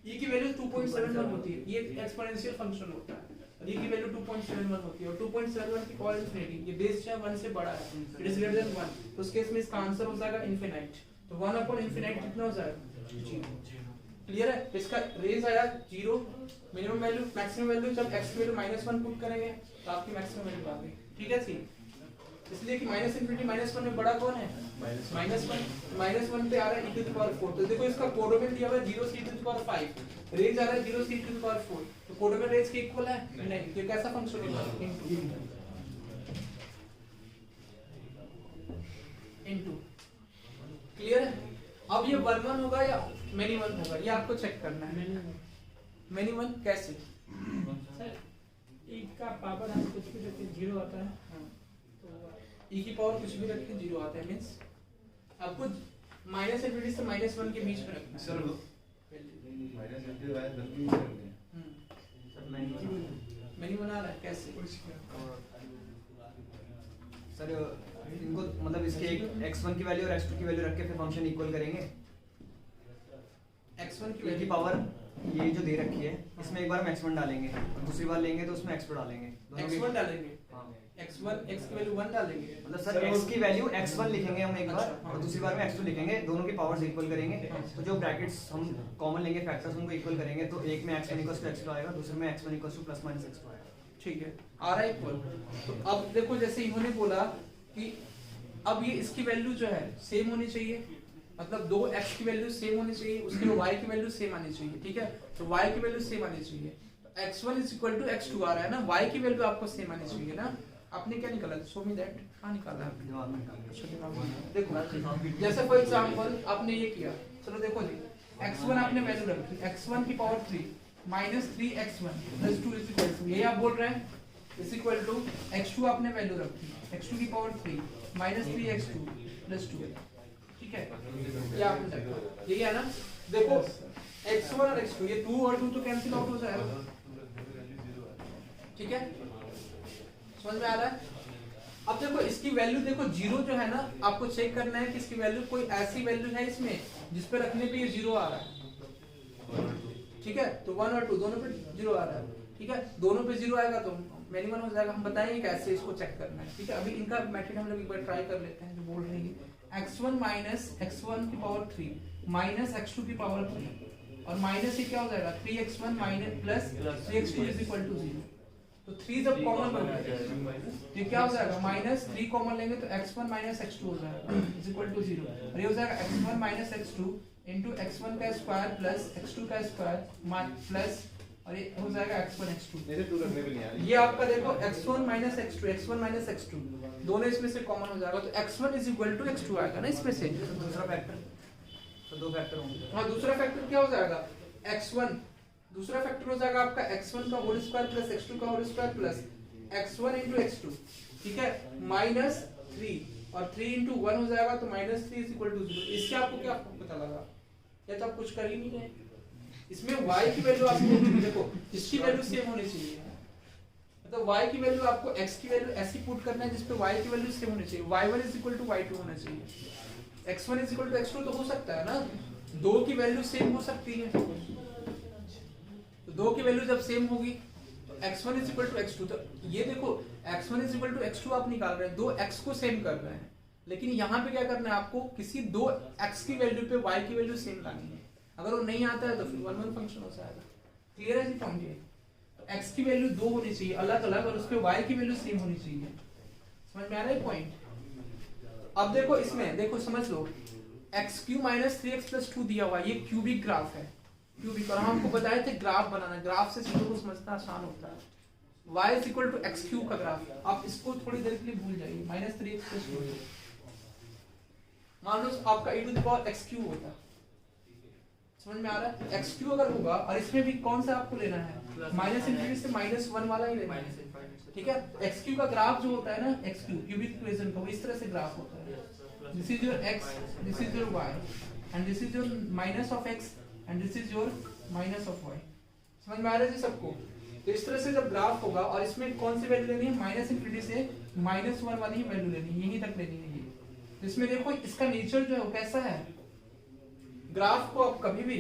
e की वैल्यू 2.71 होती है, ये एक्सपोनेंशियल फंक्शन होता है, e की वैल्यू 2.71 होती है और 2.71 की पावर इनफिनिटी, ये बेस जो 1 से बड़ा है इट इज ग्रेटर देन 1, तो उस केस में इसका आंसर हो जाएगा इनफिनाइट, तो 1/इनफिनाइट कितना हो जाएगा 0। क्लियर है? इसका रेंज आया 0, मिनिमम वैल्यू मैक्सिमम वैल्यू जब x की वैल्यू -1 पुट करेंगे तो आपकी मैक्सिमम वैल्यू आ गई, ठीक है सी। इसलिए कि माइनस इनफिनिटी -1 में बड़ा कौन है -1 पे आ रहा है e टू द पावर 4, तो देखो इसका कोडोमेन दिया हुआ है 0 c to the power 5, range आ रहा है 0 c टू द पावर 4, तो कोडोमेन रेंज के इक्वल है नहीं, तो कैसा फंक्शन होगा इनटू। क्लियर है? अब ये 1/1 होगा या मेनी 1 होगा ये आपको चेक करना है। मेनी 1 कैसे?
सर e का पावर हम कुछ भी रखते 0 आता है, तो
e की पावर कुछ भी रख के 0 आता है, मींस आपको माइनस इनफिनिटी से -1 के बीच में रखना है।
सर माइनस इनफिनिटी वाला 10 भी कर दें
सर
मेनी 1 आ रहा है कैसे?
सर इनको मतलब इसके एक x1 की वैल्यू और x2 की वैल्यू रख के फिर फंक्शन इक्वल करेंगे,
x1 की
की
वैल्यू
पावर ये जो दे रखी है इसमें एक बार हम x1 डालेंगे और दूसरी बार लेंगे तो उसमें x2 डालेंगे, दोनों की
x1 डालेंगे,
हाँ
x1 x की वैल्यू 1 डालेंगे,
मतलब सर x की वैल्यू x1 लिखेंगे हम एक बार
अच्छा, हाँ।
और दूसरी बार में x2 लिखेंगे, दोनों की पावर्स इक्वल करेंगे, तो जो ब्रैकेट्स हम कॉमन लेंगे फैक्टर्स उनको इक्वल करेंगे, तो एक में x1 x2 आएगा, दूसरे में x1 ± x2 आएगा।
ठीक है आ रहा है इक्वल। तो अब देखो जैसे इन्होंने बोला कि अब ये इसकी वैल्यू जो है सेम होनी चाहिए, मतलब दो x की वैल्यू सेम होनी चाहिए, उसके y की वैल्यू सेम आनी चाहिए, ठीक है। तो y की वैल्यू सेम आनी चाहिए, तो x1 = x2 आ रहा है ना, y की वैल्यू आपको सेम आनी चाहिए ना। आपने क्या निकाला? शो मी दैट, कहां निकाला आपने?
दिमाग में निकाल
अच्छा दिमाग में। देखो जैसे फॉर एग्जांपल आपने ये किया, चलो देखो जी x1 आपने वैल्यू रखी x1 की पावर 3 -3x1 + 2 = ये आप बोल रहे हैं = x2 आपने वैल्यू रखी x2 की पावर 3 -3x2 + 2, ठीक है। ये आपने रखा, यही है ना। देखो x1 और x2 ये 2 और 2 तो कैंसिल आउट हो जाएगा, ठीक है। समझ में आ रहा है? अब देखो इसकी वैल्यू देखो 0 जो है ना, आपको चेक करना है कि इसकी वैल्यू कोई ऐसी वैल्यू है इसमें जिस पे रखने पे ये 0 आ रहा है, ठीक है। तो 1 और 2 दोनों पे 0 आ रहा है, ठीक है। दोनों पे 0 आएगा तो मिनिमम हो जाएगा। हम बताएंगे कैसे इसको चेक करना है, ठीक है। अभी इनका मेथड हम लोग एक बार ट्राई कर लेते हैं जो बोल रही है x1 - x1 की पावर 3 - x2 की पावर 3 और माइनस ये क्या हो जाएगा 3x1 - +3x2 = 0, तो 3 जब कॉमन लोगे ये क्या हो जाएगा -3 कॉमन लेंगे तो x1 x2 हो जाएगा इज इक्वल टू 0 और ये हो जाएगा x1 x2 into x1 का स्क्वायर प्लस x2 का स्क्वायर प्लस और ये हो जाएगा x1 x2
मेरे 2 रखने भी नहीं आ रही।
ये आपका देखो x1 x2 दोनों इसमें से कॉमन हो जाएगा तो x1 is equal to x2 आएगा ना इसमें से
दूसरा फैक्टर तो दो फैक्टर होंगे।
हाँ दूसरा फैक्टर क्या हो जाएगा x1 दूसरा फैक्टर हो जाएगा आपका x1 का होल स्क्वायर प्लस x2 का whole square plus x1 into x2 ठीक है -3 और 3 into 1 हो जाएगा तो -3 is equal to 0। इससे आपको क्या पता लगा या तो आप कुछ कर ही नहीं रहे इसमें y की वैल्यू आपको देखो इसकी वैल्यू सेम होनी चाहिए मतलब y की वैल्यू आपको x की वैल्यू ऐसी पुट करना है जिस पे y की वैल्यू सेम होनी चाहिए y1 is equal to y2 होना चाहिए x1 is equal to x2 तो हो सकता है ना दो की वैल्यू सेम हो सकती है तो दो की वैल्यू जब सेम होगी तो x1 is equal to x2 तो ये देखो x1 is equal to x2 आप निकाल रहे हैं दो x को सेम कर रहे हैं लेकिन यहाँ पे क्या करना है आपको किसी दो x की वैल्यू पे y की वैल्यू सेम लानी है अगर वो नहीं आता है तो फिर 1 1 फंक्शन हो जाएगा क्लियर है जी पॉइंट ये तो x की वैल्यू दो होनी चाहिए अलग अलग और उस पे y की वैल्यू सेम होनी चाहिए समझ में आ रहा है पॉइंट अब देखो इसमें देखो समझ लो x³ - 3x + 2 दिया हुआ ये क्यूबिक ग्राफ है क्यूबिक और हमको बताए थे ग्राफ बनाना ग्राफ से चीजों को समझना आसान होता है y is equal to x³ का ग्राफ आप इसको थोड़ी देर के लिए भूल जाइए -3x + 2 मान लो आपका e⁻x³ होता समझ में आ रहा है x³ अगर होगा और इसमें भी कौन सा आपको लेना है -∞ से -1 वाला ही लेना है ठीक है x³ का ग्राफ जो होता है ना x³ क्यूबिक इक्वेशन का वो इस तरह से ग्राफ होता है this is your x this is your y and this is your -(x) and this is your -(y) समझ में आ रहा है जी सबको तो इस तरह से जब ग्राफ होगा और इसमें कौन सी वैल्यू लेनी है -∞ से -1 वाली ही वैल्यू लेनी है यही तक लेनी है ये तो इसमें देखो इसका नेचर जो है वो कैसा है ग्राफ को आप कभी भी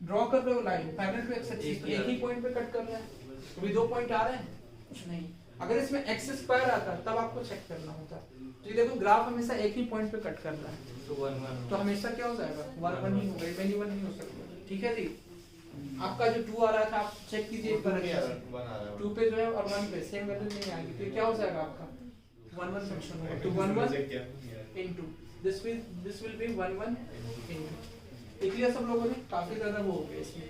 ड्रॉ कर रहे हो line parallel to x axis तो एक ही पॉइंट पे कट कर रहे हैं कभी दो पॉइंट आ रहे हैं कुछ नहीं अगर इसमें x² आता तब आपको चेक करना होता तो ये देखो ग्राफ हमेशा एक ही पॉइंट पे कट कर रहा है तो हमेशा क्या हो जाएगा 1 1 ही होगा इवन 1 नहीं हो सकता ठीक है जी आपका जो 2 आ रहा था आप चेक कीजिए एक बार 2 पे जो है और 1 पे सेम वैल्यू नहीं आएगी तो क्या हो जाएगा आपका 1 1 फंक्शन होगा तो 1 1 into this will be 1 1 into लिख लिया सब लोगों ने काफी ज्यादा वो हो गया इसमें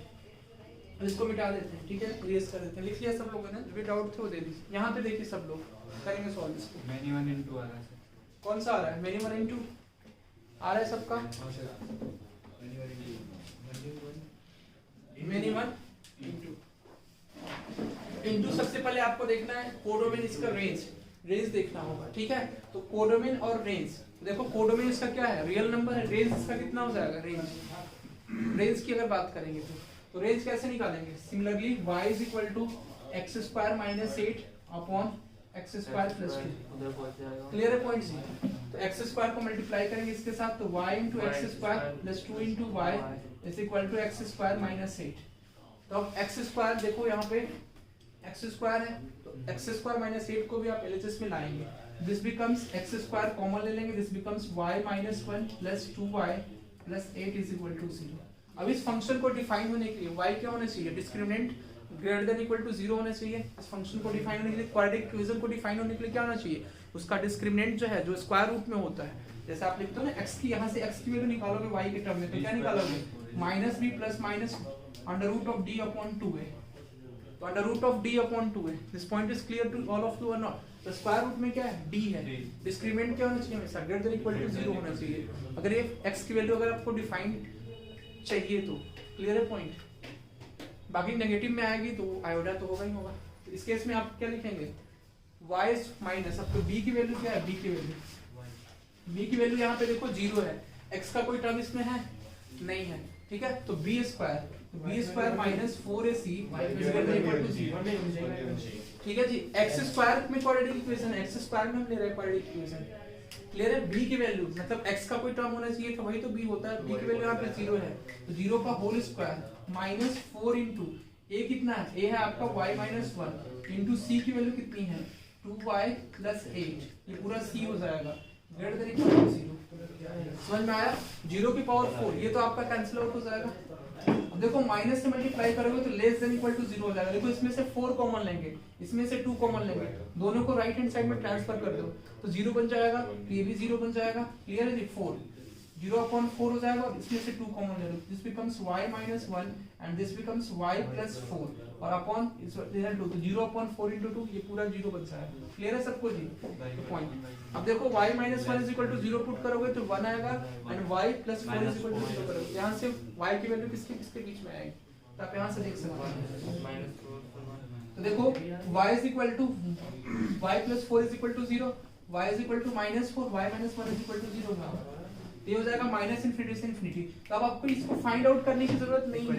इसको मिटा देते हैं ठीक है इरेज कर देते हैं लिख लिया सब लोगों ने जो डाउट थे वो दे दीजिए यहाँ पे देखिए सब लोग करेंगे सॉल्व इसको
मैनी 1 into आ रहा है
कौन सा आ रहा है मैनी 1 into आ रहा है सबका मैनी 1 into सबसे पहले आपको देखना है कोडोमेन इसका रेंज देखना होगा ठीक है तो कोडोमेन और रेंज देखो कोडोमेन इसका क्या है रियल नंबर है रेंज इसका कितना हो जाएगा रेंज की अगर बात करेंगे तो रेंज कैसे निकालेंगे similarly y is equal to x² - 8 upon x² + 2 clear है पॉइंट जी तो x² को मल्टीप्लाई करेंगे इसके साथ तो y into x² + 2 into y is equal to x² - 8 तो अब x² देखो यहाँ पे x² है तो x² - 8 को भी आप LHS में लाएंगे this becomes x² कॉमन ले लेंगे this becomes y - 1 + 2y + 8 is equal to 0 अब इस फंक्शन को डिफाइन होने के लिए y क्या होना चाहिए discriminant greater than equal to 0 होना चाहिए इस फंक्शन को डिफाइन होने के लिए क्वाड्रेटिक इक्वेशन को डिफाइन होने के लिए क्या होना चाहिए उसका डिस्क्रिमिनेंट जो है जो स्क्वायर रूट में होता है जैसे आप लिखते हो ना x की यहाँ से x की वैल्यू निकालोगे y के टर्म में तो क्या निकालोगे -b + -√d/2a तो √d/2a this point is clear to all of you और नॉट तो स्क्वायर रूट में क्या है d है डिस्क्रिमिनेंट क्या होना चाहिए हमेशा ग्रेटर देन इक्वल टू 0 होना चाहिए अगर ये x की वैल्यू अगर आपको डिफाइन चाहिए तो क्लियर है पॉइंट बाकी नेगेटिव में आएगी तो आयोडा तो होगा ही होगा तो इस केस में आप क्या लिखेंगे y माइनस अब तो b की वैल्यू क्या है b की वैल्यू यहाँ पे देखो 0 है x का कोई टर्म इसमें है नहीं है ठीक है तो b² - 4ac = 0 ठीक है जी x² में क्वाड्रेटिक इक्वेशन है x² में हम ले रहे हैं क्वाड्रेटिक इक्वेशन क्लियर है b की वैल्यू मतलब x का कोई टर्म होना चाहिए था वही तो b होता है b की वैल्यू यहाँ पे 0 है तो 0 का होल स्क्वायर -4 into a कितना है a है आपका y - 1 into c की वैल्यू कितनी है 2y + 8 ये पूरा c हो जाएगा ग्रेटर देन इक्वल टू 0 समझ में आया 0 की पावर 4 ये तो आपका कैंसिल आउट हो जाएगा अब देखो माइनस से मल्टीप्लाई करोगे तो लेस देन इक्वल टू 0 हो जाएगा। देखो इसमें से 4 कॉमन लेंगे, इसमें से 2 कॉमन लेंगे, दोनों को राइट हैंड साइड में ट्रांसफर कर दो तो 0 बन जाएगा, ये भी 0 बन जाएगा। क्लियर है जी? 4 0/4 हो जाएगा और इसमें से 2 कॉमन ले लो, this becomes y - 1 and this becomes y + 4 और अपॉन इस रिजल्ट 2 तो 0/4 * 2 ये पूरा 0 बन जाएगा। क्लियर है सबको जी? तो पॉइंट अब देखो y - 1 = 0 पुट करोगे तो 1 आएगा एंड y + 4 = 0 करोगे, यहां से y की वैल्यू किसके किसके बीच में आएगी तो आप यहां से देख सकते हैं। तो देखो y = y + 4 = 0, y = -4, y - 1 = 0 ना ये हो जाएगा -∞ से ∞। तब आपको इसको फाइंड आउट करने की जरूरत नहीं है,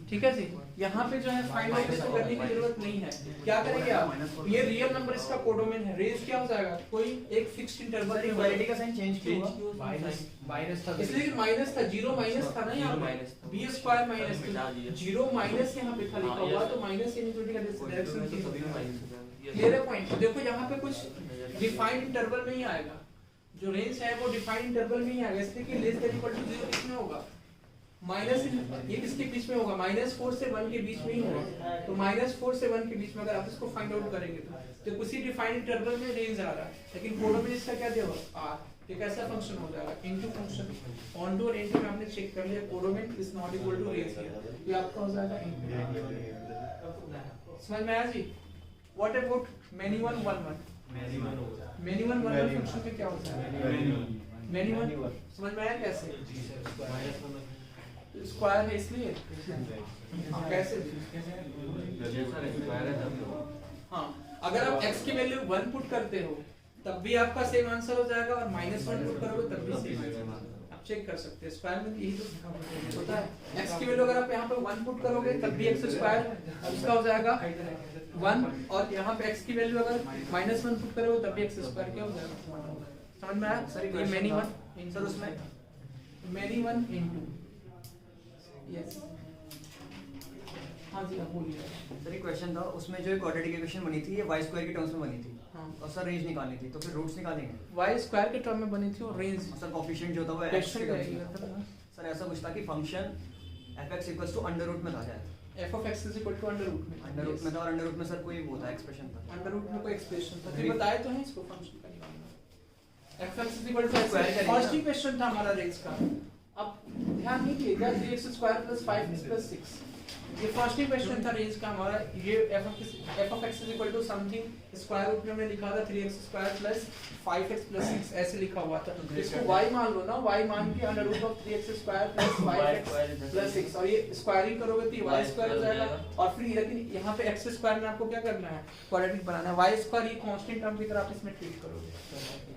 ठीक है जी? यहाँ पे जो है फाइंड आउट इसको करने की जरूरत नहीं है। क्या करेंगे आप, ये रियल नंबर इसका कोडोमेन है, रेंज क्या हो जाएगा, कोई एक फिक्स्ड इंटरवल है।
इक्वालिटी का साइन चेंज क्यों हुआ?
माइनस था इसलिए कि माइनस था, 0 माइनस था ना यहाँ पे, b स्क्वायर माइनस 0 माइनस यहाँ पे था लिखा हुआ तो माइनस इनइक्वालिटी का डायरेक्शन थी। क्लियर है पॉइंट? तो देखो यहाँ पे कुछ डिफाइंड इंटरवल में ही आएगा, जो रेंज है वो डिफाइंड इंटरवल में ही आएगा, इसलिए कि लेस देन इक्वल टू 0 किसमें होगा, माइनस ये किसके बीच में होगा, -4 से 1 के बीच में ही होगा। तो -4 से 1 के बीच में अगर आप इसको फाइंड आउट करेंगे तो उसी डिफाइंड इंटरवल में रेंज आ रहा है, लेकिन कोडोमेन इसका क्या दिया हुआ r, ये कैसा फंक्शन हो जाएगा, इनटू फंक्शन ऑन टू और इनटू में आपने चेक कर लिया, codomain is not equal to range here, ये आपका हो जाएगा इनटू। समझ में आया जी? What about many one 1 1 many one function में क्या होता है, मेनी वन समझ में आया कैसे, स्क्वायर है इसलिए कैसे, हाँ अगर आप x की वैल्यू 1 पुट करते हो तब भी आपका सेम आंसर हो जाएगा और -1 पुट करोगे तब भी सेम, आप चेक कर सकते हैं। स्क्वायर में यही तो होता है, x की वैल्यू अगर आप यहाँ पे 1 पुट करोगे तब भी x स्क्वायर उसका हो जाएगा 1 और यहाँ पे x की वैल्यू अगर -1 पुट करोगे तब भी x स्क्वायर क्या हो जाएगा। समझ में आया सर? ये मेनी वन सर, उसमें मेनी वन इनटू यस, हाँ जी आप बोलिए
सर एक क्वेश्चन था, उसमें जो क्वाड्रेटिक इक्वेशन बनी थी ये y² के टर्म्स में बनी थी,
हाँ।
और सर रेंज निकालनी थी तो फिर रूट्स निकालेंगे,
y² के टर्म में बनी थी और रेंज
सर कोएफिशिएंट जो था वो x के टर्म्स में, सर ऐसा कुछ था कि फंक्शन f(x) = अंडर रूट में था शायद,
f(x) = अंडर रूट में,
अंडर रूट में था और अंडर रूट में सर कोई वो था एक्सप्रेशन था,
अंडर रूट में कोई एक्सप्रेशन था, तो बताए तो हैं इसको फंक्शन का निकालना, f(x) फर्स्ट ही क्वेश्चन था हमारा रेंज का। अब ध्यान नहीं दिएगा 3x² + 5x + 6 ये फर्स्ट ही क्वेश्चन था रेंज का हमारा, ये f(x) = समथिंग स्क्वायर रूट में हमने लिखा था 3x² + 5x + 6 ऐसे लिखा हुआ था, इसको y मान लो ना, y मान के √3x² + 5x + 6 और ये स्क्वायरिंग करोगे तो y² हो जाएगा और फिर लेकिन यहाँ पे x² में आपको क्या करना है, क्वाड्रेटिक बनाना है, y² ये कांस्टेंट टर्म की तरह आप इसमें ट्रीट करोगे।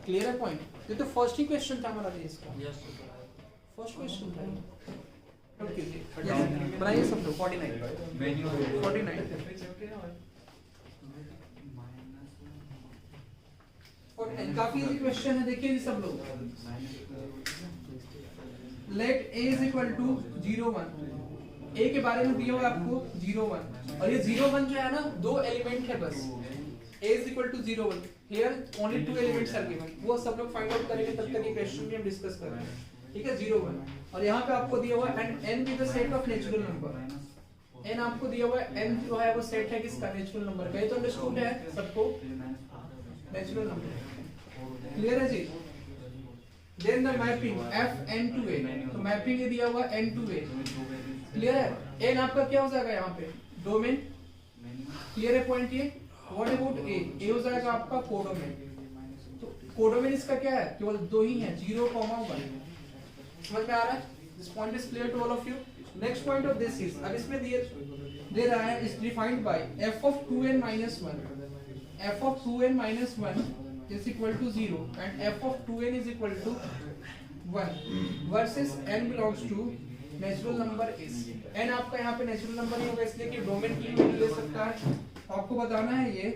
क्लियर है पॉइंट? ये तो फर्स्ट ही क्वेश्चन था हमारा रेंज का, फर्स्ट क्वेश्चन था। ओके जी बनाइए सब लोग 49 काफी इजी क्वेश्चन है, देखिए जी सब लोग। लेट a = 0 1, a के बारे में दिया हुआ आपको 0 1 और ये 0 1 जो है ना दो एलिमेंट है बस, a = 0 1 here only 2 elements are given, वो सब लोग फाइंड आउट करेंगे, तब तक ये क्वेश्चन भी हम डिस्कस कर रहे हैं, ठीक है। 0 1 और यहाँ पे आपको दिया हुआ एंड n भी the set of natural number, n आपको दिया हुआ है, n जो है वो सेट है किसका, नेचुरल नंबर का, ये तो अंडरस्टूड है सबको, नेचुरल नंबर। क्लियर है जी? Then the mapping fn to a, तो मैपिंग ये दिया हुआ n to a, क्लियर है। n आपका क्या हो जाएगा यहाँ पे, डोमेन, क्लियर है पॉइंट ये। व्हाट अबाउट a हो जाएगा आपका कोडोमेन, तो कोडोमेन इसका क्या है, केवल दो ही है 0, 1। समझ में आ रहा है? This point is clear to all of you. Next point of this is, अब इसमें दे रहा है is defined by f of 2n - 1, f of 2n - 1 is equal to 0 and f of 2n is equal to 1 versus n belongs to natural number is, n आपका यहाँ पे natural number ही होगा इसलिए कि डोमेन की वैल्यू ले सकता है। आपको बताना है ये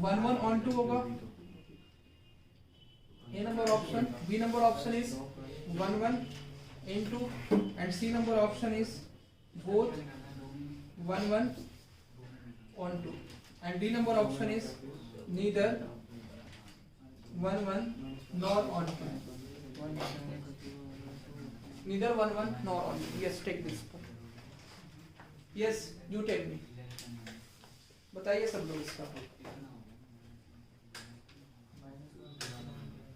1 1 on 2 होगा, a number option, b number option is 1 1 into and c number option is both 1 1 on 2 and d number option is neither 1 1 nor on 2, neither 1 1 nor on 2. Yes, take this point. Yes you tell me, बताइए सब लोग इसका,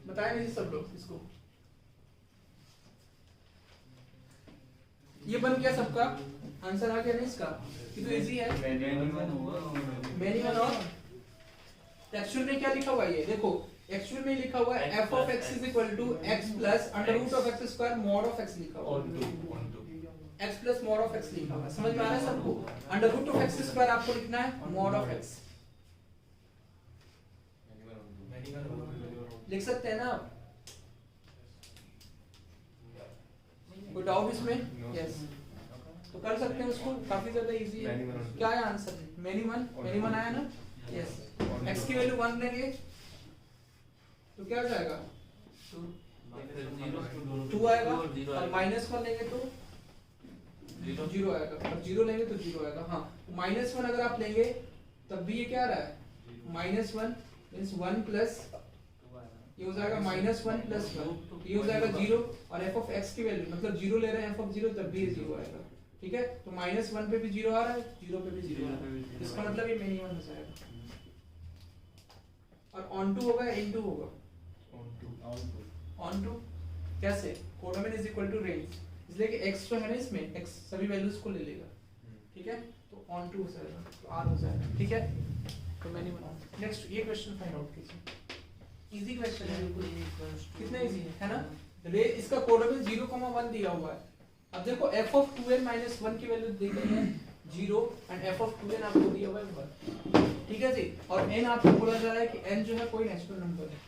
बताए नहीं सब लोग इसको। ये बन गया सबका आंसर, आ गया नहीं इसका? ये तो इजी है। मैनी वन और एक्चुअल में क्या लिखा हुआ है ये देखो, एक्चुअल में लिखा हुआ है f of x is equal to x plus under root of x square mod of x लिखा हुआ है, x plus mod of x लिखा हुआ है, समझ में आ रहा है सबको? under root of x square आपको लिखना है mod of x, लिख सकते हैं ना आप? कोई डाउट इसमें? यस तो कर सकते हैं उसको, काफी ज्यादा इजी है। क्या है आंसर? मैनी वन आया ना? यस x की वैल्यू 1 लेंगे तो क्या हो जाएगा? 2 आएगा, और -1 लेंगे तो 0 आएगा, और 0 लेंगे तो 0 आएगा। हाँ -1 अगर आप लेंगे तब भी ये क्या आ रहा है? -1 मींस 1 प्लस ये हो जाएगा -1 प्लस 1, ये हो जाएगा 0, और f ऑफ x की वैल्यू मतलब 0 ले रहे हैं f ऑफ 0 तब भी 0 आएगा, ठीक है? तो -1 पे भी 0 आ रहा है, 0 पे भी 0 आ रहा है, इसका मतलब ये मैनी वन हो जाएगा। और ऑन टू होगा या इन टू होगा? ऑन टू कैसे? Codomain is equal to range, इसलिए कि x जो है ना इसमें x सभी वैल्यूज को ले लेगा, ठीक है? तो ऑन टू हो जाएगा, तो r हो जाएगा, ठीक है? तो मैनी वन। नेक्स्ट ये क्वेश्चन फाइंड आउट कीजिए, इजी क्वेश्चन है बिल्कुल, कितना इजी है ना? रे इसका कोडोमेन 0,1 दिया हुआ है। अब देखो f ऑफ 2n - 1 की वैल्यू दी गई है 0 एंड f ऑफ 2n आपको दिया हुआ है 1, ठीक है जी? और n आपको बोला जा रहा है कि n जो है कोई नेचुरल नंबर है,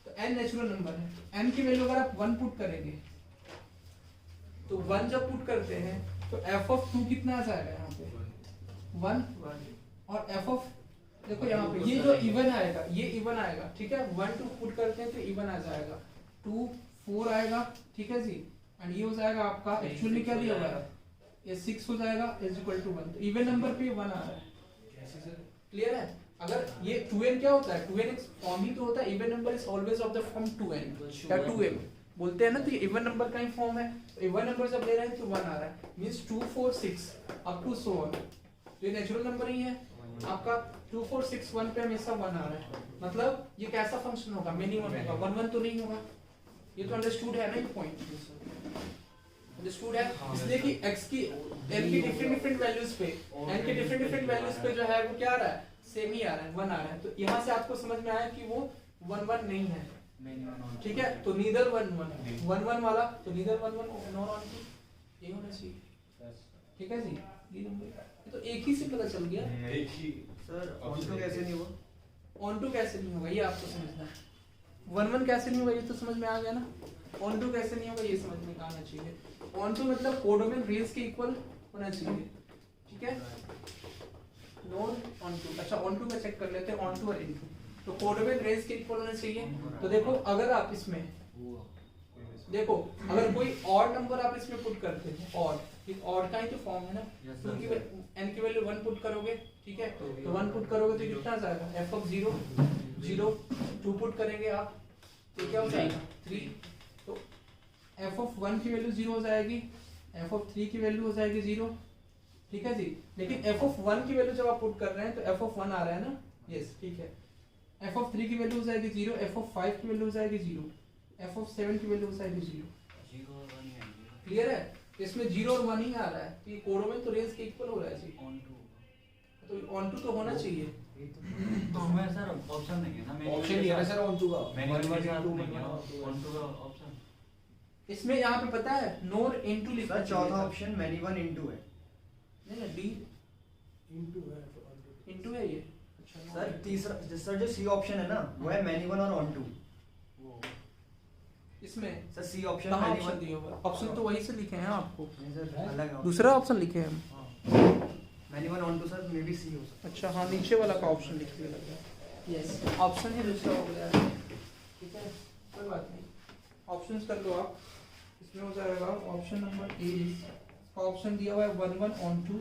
तो n नेचुरल नंबर है, तो n की वैल्यू अगर आप 1 पुट करेंगे तो 1 जब पुट करते हैं तो f ऑफ 2 कितना आ जाएगा यहाँ पे? 1, और f ऑफ देखो यहाँ पे ये जो इवन आएगा ये इवन आएगा, ठीक है? 1 2 पुट करते हैं तो इवन आ जाएगा, 2 4 आएगा, ठीक है जी? एंड ये हो जाएगा आपका एक्चुअली क्या दिया हुआ है? ये 6 हो जाएगा इज इक्वल टू 1, तो इवन नंबर पे 1 आ रहा है, क्लियर है? अगर ये 2n क्या होता है? 2n एक फॉर्म ही तो होता है, even number is always of the form 2n या 2m बोलते हैं ना, तो ये इवन नंबर का ही फॉर्म है, तो इवन नंबर जब ले रहे हैं तो 1 आ रहा है, means 2 4 6 up to so on, तो ये नेचुरल नंबर ही है आपका। 2 4 6 1 पे हमेशा 1 आ रहा है, मतलब ये कैसा फंक्शन होगा? मिनी वन होगा, 1 1 तो नहीं होगा। ये तो अंडरस्टूड है ना ये पॉइंट? अंडरस्टूड है, इसलिए कि x की n की डिफरेंट वैल्यूज पे n के डिफरेंट वैल्यूज पे जो है वो क्या आ रहा है? सेम ही आ रहा है, 1 आ रहा है। तो यहाँ से आपको समझ में आया कि वो 1 1 नहीं है, ठीक है? तो नीदर 1 1 वाला, तो नीदर 1 1 नॉट ऑन टू, ये होना चाहिए, ठीक है जी? ये नंबर तो एक ही से पता चल गया।
एक ही
सर ऑन टू कैसे नहीं हुआ?
ऑन टू कैसे नहीं होगा ये आपको समझना है। 1 1 कैसे नहीं होगा ये तो समझ में आ गया ना? ऑन टू कैसे नहीं होगा ये समझ में आना चाहिए। ऑन टू मतलब कोडोमेन रेंज के इक्वल होना चाहिए, ठीक है? Not onto. अच्छा ऑन टू का चेक कर लेते हैं, ऑन टू और इन टू। तो कोडोमेन रेंज के इक्वल होना चाहिए। तो देखो अगर आप इसमें देखो अगर कोई और नंबर आप इसमें पुट करते हैं, और एक और का ही तो फॉर्म है ना, तो उनकी n की वैल्यू 1 पुट करोगे, ठीक है? तो 1 पुट करोगे तो कितना आ जाएगा? f ऑफ 0 0, 2 पुट करेंगे आप तो क्या हो जाएगा? 3। तो f ऑफ 1 की वैल्यू 0 हो जाएगी, f ऑफ 3 की वैल्यू हो जाएगी 0, ठीक है जी? लेकिन f ऑफ 1 की वैल्यू जब आप पुट कर रहे हैं तो f ऑफ 1 आ रहा है ना? यस, ठीक है। f ऑफ 3 की वैल्यू हो जाएगी 0, f ऑफ 5 की वैल्यू हो जाएगी 0, f ऑफ 7 की वैल्यू हो जाएगी 0। क्लियर है? इसमें 0 और 1 ही आ रहा है, तो ये कोडोमेन तो रेंज के इक्वल हो रहा है जी। तो ऑन टू तो होना चाहिए।
तो हमें सर ऑप्शन देंगे ना,
ऑप्शन दिया है सर ऑन टू का,
मैंने ऑन टू का ऑप्शन
इसमें यहाँ पे पता है नोर इनटू लिखा
सर चौथा ऑप्शन मैनी वन इनटू है।
नहीं ना, डी इनटू है ये। अच्छा
सर तीसरा सर जो सी ऑप्शन है ना वो है मैनी वन और ऑन टू।
इसमें
सर सी ऑप्शन
कहाँ
मैनी
ऑप्शन
वन
दिए हुए? ऑप्शन तो वही से लिखे हैं आपको,
नहीं सर अलग है।
दूसरा ऑप्शन लिखे हैं हम।
Many one onto sir may be C हो सकता
अच्छा हाँ, नीचे वाला का ऑप्शन लिख दिया लग गया। यस, ऑप्शन ही दूसरा हो गया, ठीक है? कोई बात नहीं, ऑप्शंस कर लो आप। इसमें हो जाएगा ऑप्शन नंबर ए, इसका ऑप्शन दिया हुआ है 1 1 ऑन टू,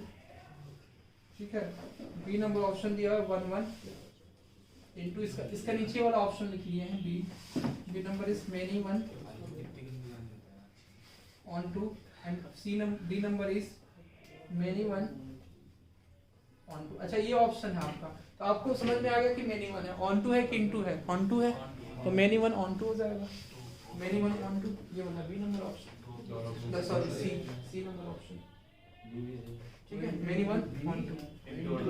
ठीक है? बी नंबर ऑप्शन दिया हुआ है 1 1 इनटू इसका नीचे वाला ऑप्शन लिख लिए हैं B number is many 1 onto, and D number is many one onto. अच्छा ये ऑप्शन है आपका, तो आपको समझ में आ गया कि मेनी वन है, ऑन टू है कि इन टू है, ऑन टू है तो मेनी वन ऑन टू हो जाएगा, मेनी वन ऑन टू, ये वाला B number option, sorry C number option, ठीक है, मेनी वन ऑन टू,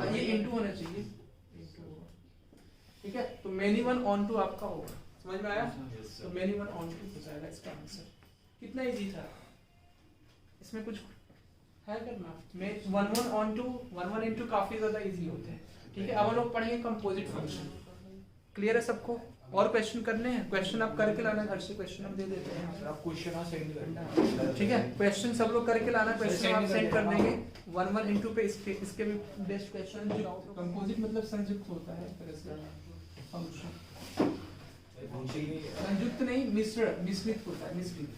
ये इनटू होना चाहिए, ठीक है, तो मेनी वन ऑन टू आपका होगा, समझ में आया, तो मेनी वन ऑन टू हो जाएगा इसका आंसर। कितना इजी था, इसमें कुछ है करना, मैं वन वन इनटू काफी ज्यादा इजी होते हैं, ठीक है। अब हम लोग पढ़ेंगे कंपोजिट फंक्शन, क्लियर है सबको? और क्वेश्चन करने हैं, क्वेश्चन आप करके लाना, घर से क्वेश्चन हम दे देते हैं, आप क्वेश्चन सेंड करना, ठीक है, क्वेश्चन सब लोग करके लाना, क्वेश्चन आप सेंड कर देंगे, वन इनटू पे इसके भी बेस्ट क्वेश्चन। कंपोजिट मतलब संयुक्त होता है तरह से फंक्शन, संयुक्त नहीं मिश्रित होता है, मिश्रित।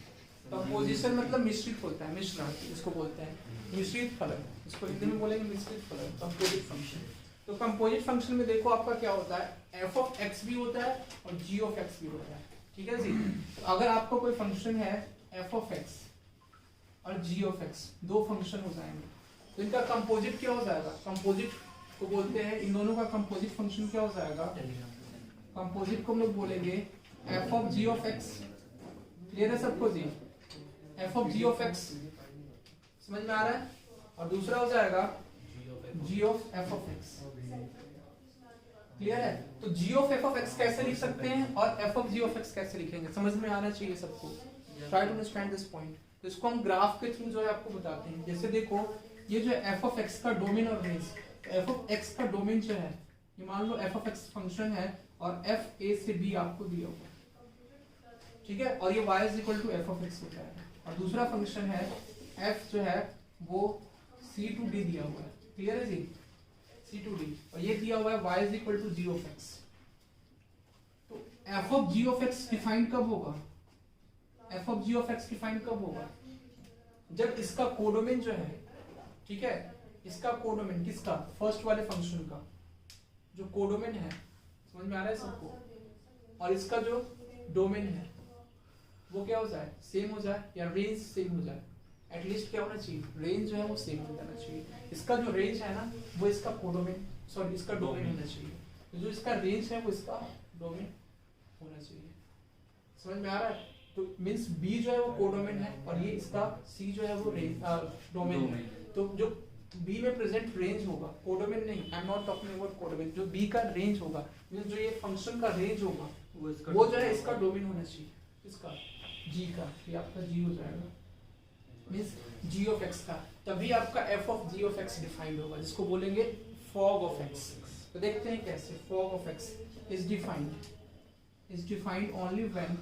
कंपोजिशन मतलब मिश्रित होता है, मिश्रण इसको बोलते हैं, मिश्रित फलन, इसको हिंदी में बोलेंगे मिश्रित फलन, कंपोजिट फंक्शन। तो कंपोजिट फंक्शन में देखो आपका क्या होता है, f ऑफ x भी होता है और g ऑफ x भी होता है, ठीक है जी। तो अगर आपको कोई फंक्शन है f ऑफ x और g ऑफ x, दो फंक्शन हो जाएंगे, तो इनका कंपोजिट क्या हो जाएगा, कंपोजिट को बोलते हैं, इन दोनों का कंपोजिट फंक्शन क्या हो जाएगा, कंपोजिट को हम लोग बोलेंगे f of g of x, clear है सबको जी, f of g of x, समझ में आ रहा है, और दूसरा हो जाएगा g of f of x, clear है। तो g of f of x कैसे लिख सकते हैं और f of g of x कैसे लिखेंगे, समझ में आना चाहिए सबको, try to understand this point. तो इसको हम ग्राफ के थ्रू जो है आपको बताते हैं, जैसे देखो ये जो f ऑफ x का डोमेन और रेंज, f ऑफ x का डोमेन जो है, ये मान लो f ऑफ x फंक्शन है और f a से b आपको दिया हुआ, ठीक है, और ये y is equal to f of x होता है, और दूसरा फंक्शन है f जो है वो c टू d दिया हुआ है, क्लियर है जी, c टू d, और ये दिया हुआ है y is equal to g of x। तो f of g of x define कब होगा, f of g of x define कब होगा, जब इसका कोडोमेन जो है, ठीक है, इसका कोडोमेन किसका, फर्स्ट वाले फंक्शन का जो कोडोमेन है, समझ में आ रहा है सबको, और इसका जो डोमेन है वो क्या हो जाए, सेम हो जाए, या रेंज सेम हो जाए, एटलीस्ट क्या होना चाहिए, रेंज जो है वो सेम हो जाना चाहिए, इसका जो रेंज है ना वो इसका कोडोमेन, सॉरी इसका डोमेन होना चाहिए, तो जो इसका रेंज है वो इसका डोमेन होना चाहिए, समझ में आ रहा है। तो मींस b जो है वो कोडोमेन है और ये इसका c जो है वो रेंज डोमेन है, तो जो b में प्रेजेंट रेंज होगा, कोडोमेन नहीं, I am not talking about codomain, जो b का रेंज होगा, मींस जो ये फंक्शन का रेंज होगा वो जो है इसका डोमेन होना चाहिए, इसका g का, ये आपका g हो जाएगा, मींस g ऑफ x का, तभी आपका f of g of x defined होगा, जिसको बोलेंगे fog ऑफ x। तो देखते हैं कैसे, fog of x is defined only when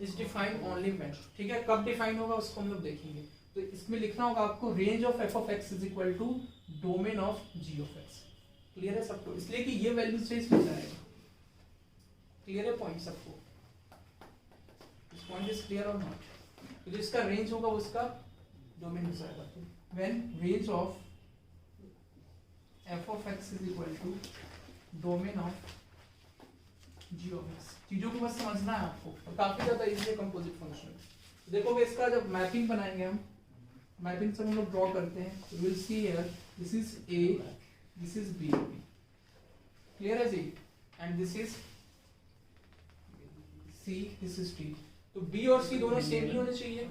is defined only when, ठीक है, कब डिफाइन होगा उसको हम लोग देखेंगे। तो इसमें लिखना होगा आपको range of f of x is equal to domain of g of x, clear है सबको, इसलिए कि ये वैल्यू से इसमें जाएगा, क्लियर है पॉइंट सबको, दिस पॉइंट इज क्लियर और नॉट। तो जो इसका रेंज होगा उसका डोमेन हो जाएगा, when range of f of x is equal to domain of g of x, चीजों को बस समझना है आपको, और काफी ज्यादा इजी है कंपोजिट फंक्शन। देखोगे इसका जब मैपिंग बनाएंगे हम, मैपिंग से हम लोग ड्रॉ करते हैं, you will see here this is a, this is b, clear है जी, and this is c, this is d। तो b और c दोनों सेम ही होने चाहिए,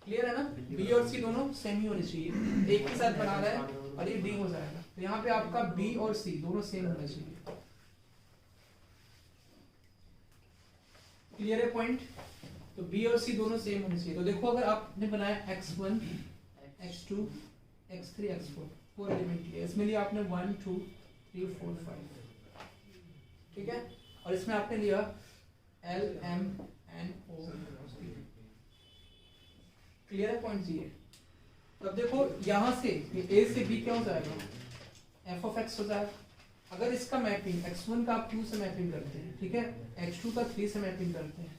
क्लियर है ना, b और c दोनों सेम ही होने चाहिए, एक ही साथ बना रहा है और ये d हो जाएगा, तो यहाँ पे आपका b और c दोनों सेम होना चाहिए, क्लियर है पॉइंट। तो b और c दोनों सेम होने चाहिए। तो देखो अगर आपने बनाया x1 x2 x3 x4, 4 element लिए, इसमें लिया आपने 1 2 3 4 5, ठीक है, और इसमें आपने लिया L M N O, clear है पॉइंट जी। तब देखो यहाँ से ये a से b क्या हो जाएगा, f ऑफ x हो जाएगा। अगर इसका मैपिंग x1 का आप 2 से मैपिंग करते हैं, ठीक है, x2 का 3 से मैपिंग करते हैं,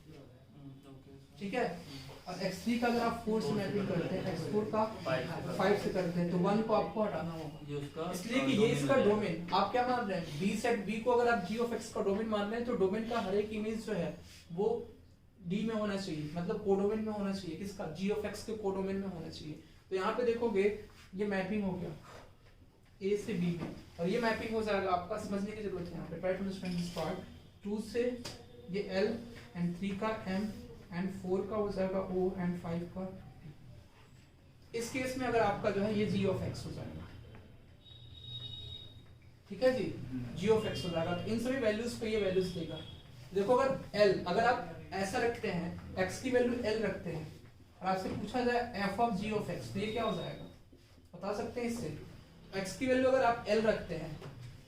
ठीक है, और x3 का अगर आप 4 से मैपिंग करते हैं, x4 का 5 से करते हैं, तो 1 को आपको हटाना होगा, इसलिए कि ये इसका डोमेन, आप क्या मान रहे हैं, b सेट b को अगर आप g ऑफ x का डोमेन मान रहे हैं, तो डोमेन का हर एक इमेज जो है वो डी में होना चाहिए, मतलब कोडोमेन में होना चाहिए, किसका, जी ऑफ एक्स के कोडोमेन में होना चाहिए। तो यहाँ पे देखोगे ये मैपिंग हो गया ए से बी में, और ये मैपिंग हो जाएगा, आपका समझने की जरूरत है यहाँ पे, try to understand this part. 2 से ये एल एंड 3 का एम एंड 4 का हो जाएगा ओ एंड 5 का टी। इस केस में अगर आपका जो है ये जी ऑफ एक्स हो जाएगा, ठीक है जी, जी ऑफ एक्स हो जाएगा। तो इन सभी वैल्यूज पे ये वैल्यूज देगा। देखो अगर एल, अगर आप ऐसा रखते हैं, एक्स की वैल्यू एल रखते हैं, और आपसे पूछा जाए f of g of x, तो ये क्या हो जाएगा, बता सकते हैं इससे। एक्स की वैल्यू अगर आप एल रखते हैं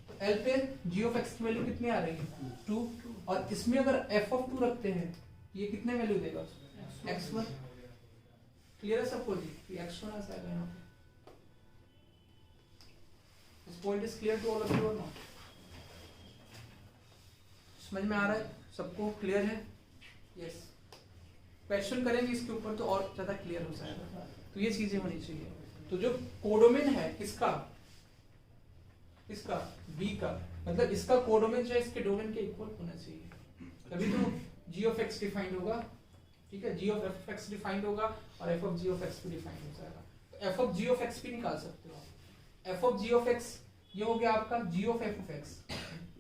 तो एल पे जी ऑफ एक्स की वैल्यू कितनी आ रही है 2, और इसमें अगर एफ ऑफ 2 रखते हैं ये कितने वैल्यू देगा x1। क्लियर है सबको जी कि x1 आ जाएगा यहाँ पे। This point is clear to all of you और नॉट? समझ में आ रहा है सबको, क्लियर है? यस, क्वेश्चन करेंगे इसके ऊपर तो और ज्यादा क्लियर हो जाएगा। तो ये चीजें होनी चाहिए। तो जो कोडोमेन है किसका, किसका, बी का, मतलब इसका कोडोमेन जो है इसके डोमेन के इक्वल होना चाहिए, तभी तो जी ऑफ एक्स डिफाइंड होगा, ठीक है, g of f x defined होगा और f of g of x भी डिफाइंड हो जाएगा। तो f of g of x भी निकाल सकते हो आप। F of g of x ये हो गया आपका g of f of x.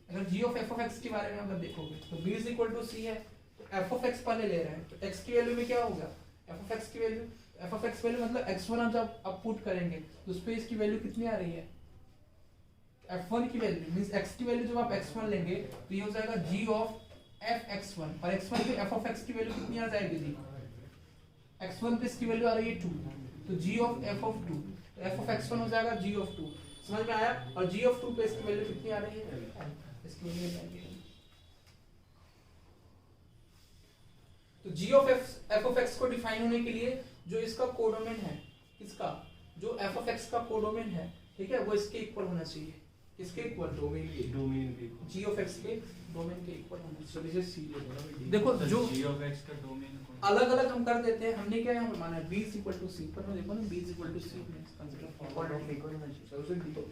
अगर g of f of x के बारे में अगर देखोगे तो b is equal to c है, तो एफ ऑफ एक्स पहले ले रहे हैं, तो एक्स की वैल्यू में क्या होगा, एफ ऑफ एक्स की value, F of x value मतलब x1 हम जब आप पुट करेंगे तो उस पे इसकी वैल्यू कितनी आ रही है, f1 की वैल्यू मींस x की वैल्यू जब आप x1 लेंगे तो ये हो जाएगा g ऑफ f x1, और x1 पे f ऑफ x की वैल्यू कितनी आ जाएगी जी, x1 पे इसकी वैल्यू आ रही है 2, तो g ऑफ f ऑफ 2, तो f ऑफ x1 हो जाएगा g ऑफ 2। समझ में आया? और g ऑफ 2 पे इसकी वैल्यू कितनी आ रही है, इसकी वैल्यू आ रही है। तो g of f of x को डिफाइन होने के लिए जो इसका कोडोमेन है, किसका, जो f ऑफ x का कोडोमेन है, ठीक है, वो इसके इक्वल होना चाहिए, किसके इक्वल, डोमेन के, g ऑफ x के डोमेन के इक्वल होना चाहिए। देखो जो
g of x का डोमेन
अलग अलग हम कर देते हैं, हमने क्या यहाँ माना है b is equal to c, पर मैं देखो ना b is equal to c में कंसीडर।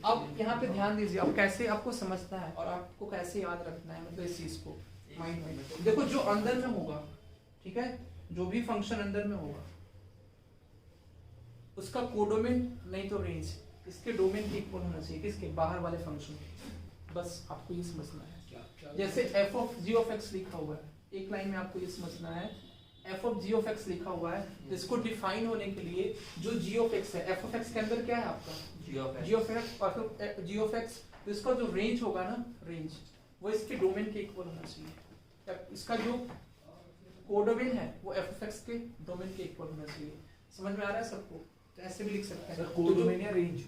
अब यहाँ पे ध्यान दीजिए, अब कैसे आपको समझना है और आपको कैसे याद रखना है, मतलब इस चीज को माइंड में। देखो जो अंदर में होगा, ठीक है, जो भी फंक्शन अंदर में होगा उसका कोडोमेन नहीं तो रेंज इसके डोमेन के इक्वल होना चाहिए, किसके, बाहर वाले फंक्शन के। बस आपको ये समझना है। जैसे f of g of x लिखा हुआ है, एक लाइन में आपको ये समझना है, f of g of x लिखा हुआ है, इसको डिफाइन होने के लिए जो g ऑफ x है, f ऑफ x के अंदर क्या है आपका
g of
g of x, और फिर g ऑफ x, तो इसका जो रेंज होगा ना, रेंज वो इसके डोमेन के इक्वल होना चाहिए। इसका जो कोडोमेन है वो f ऑफ x के डोमेन के इक्वल होना चाहिए। समझ में आ रहा है सबको? तो ऐसे भी लिख सकते हैं
सर कोडोमेन या रेंज,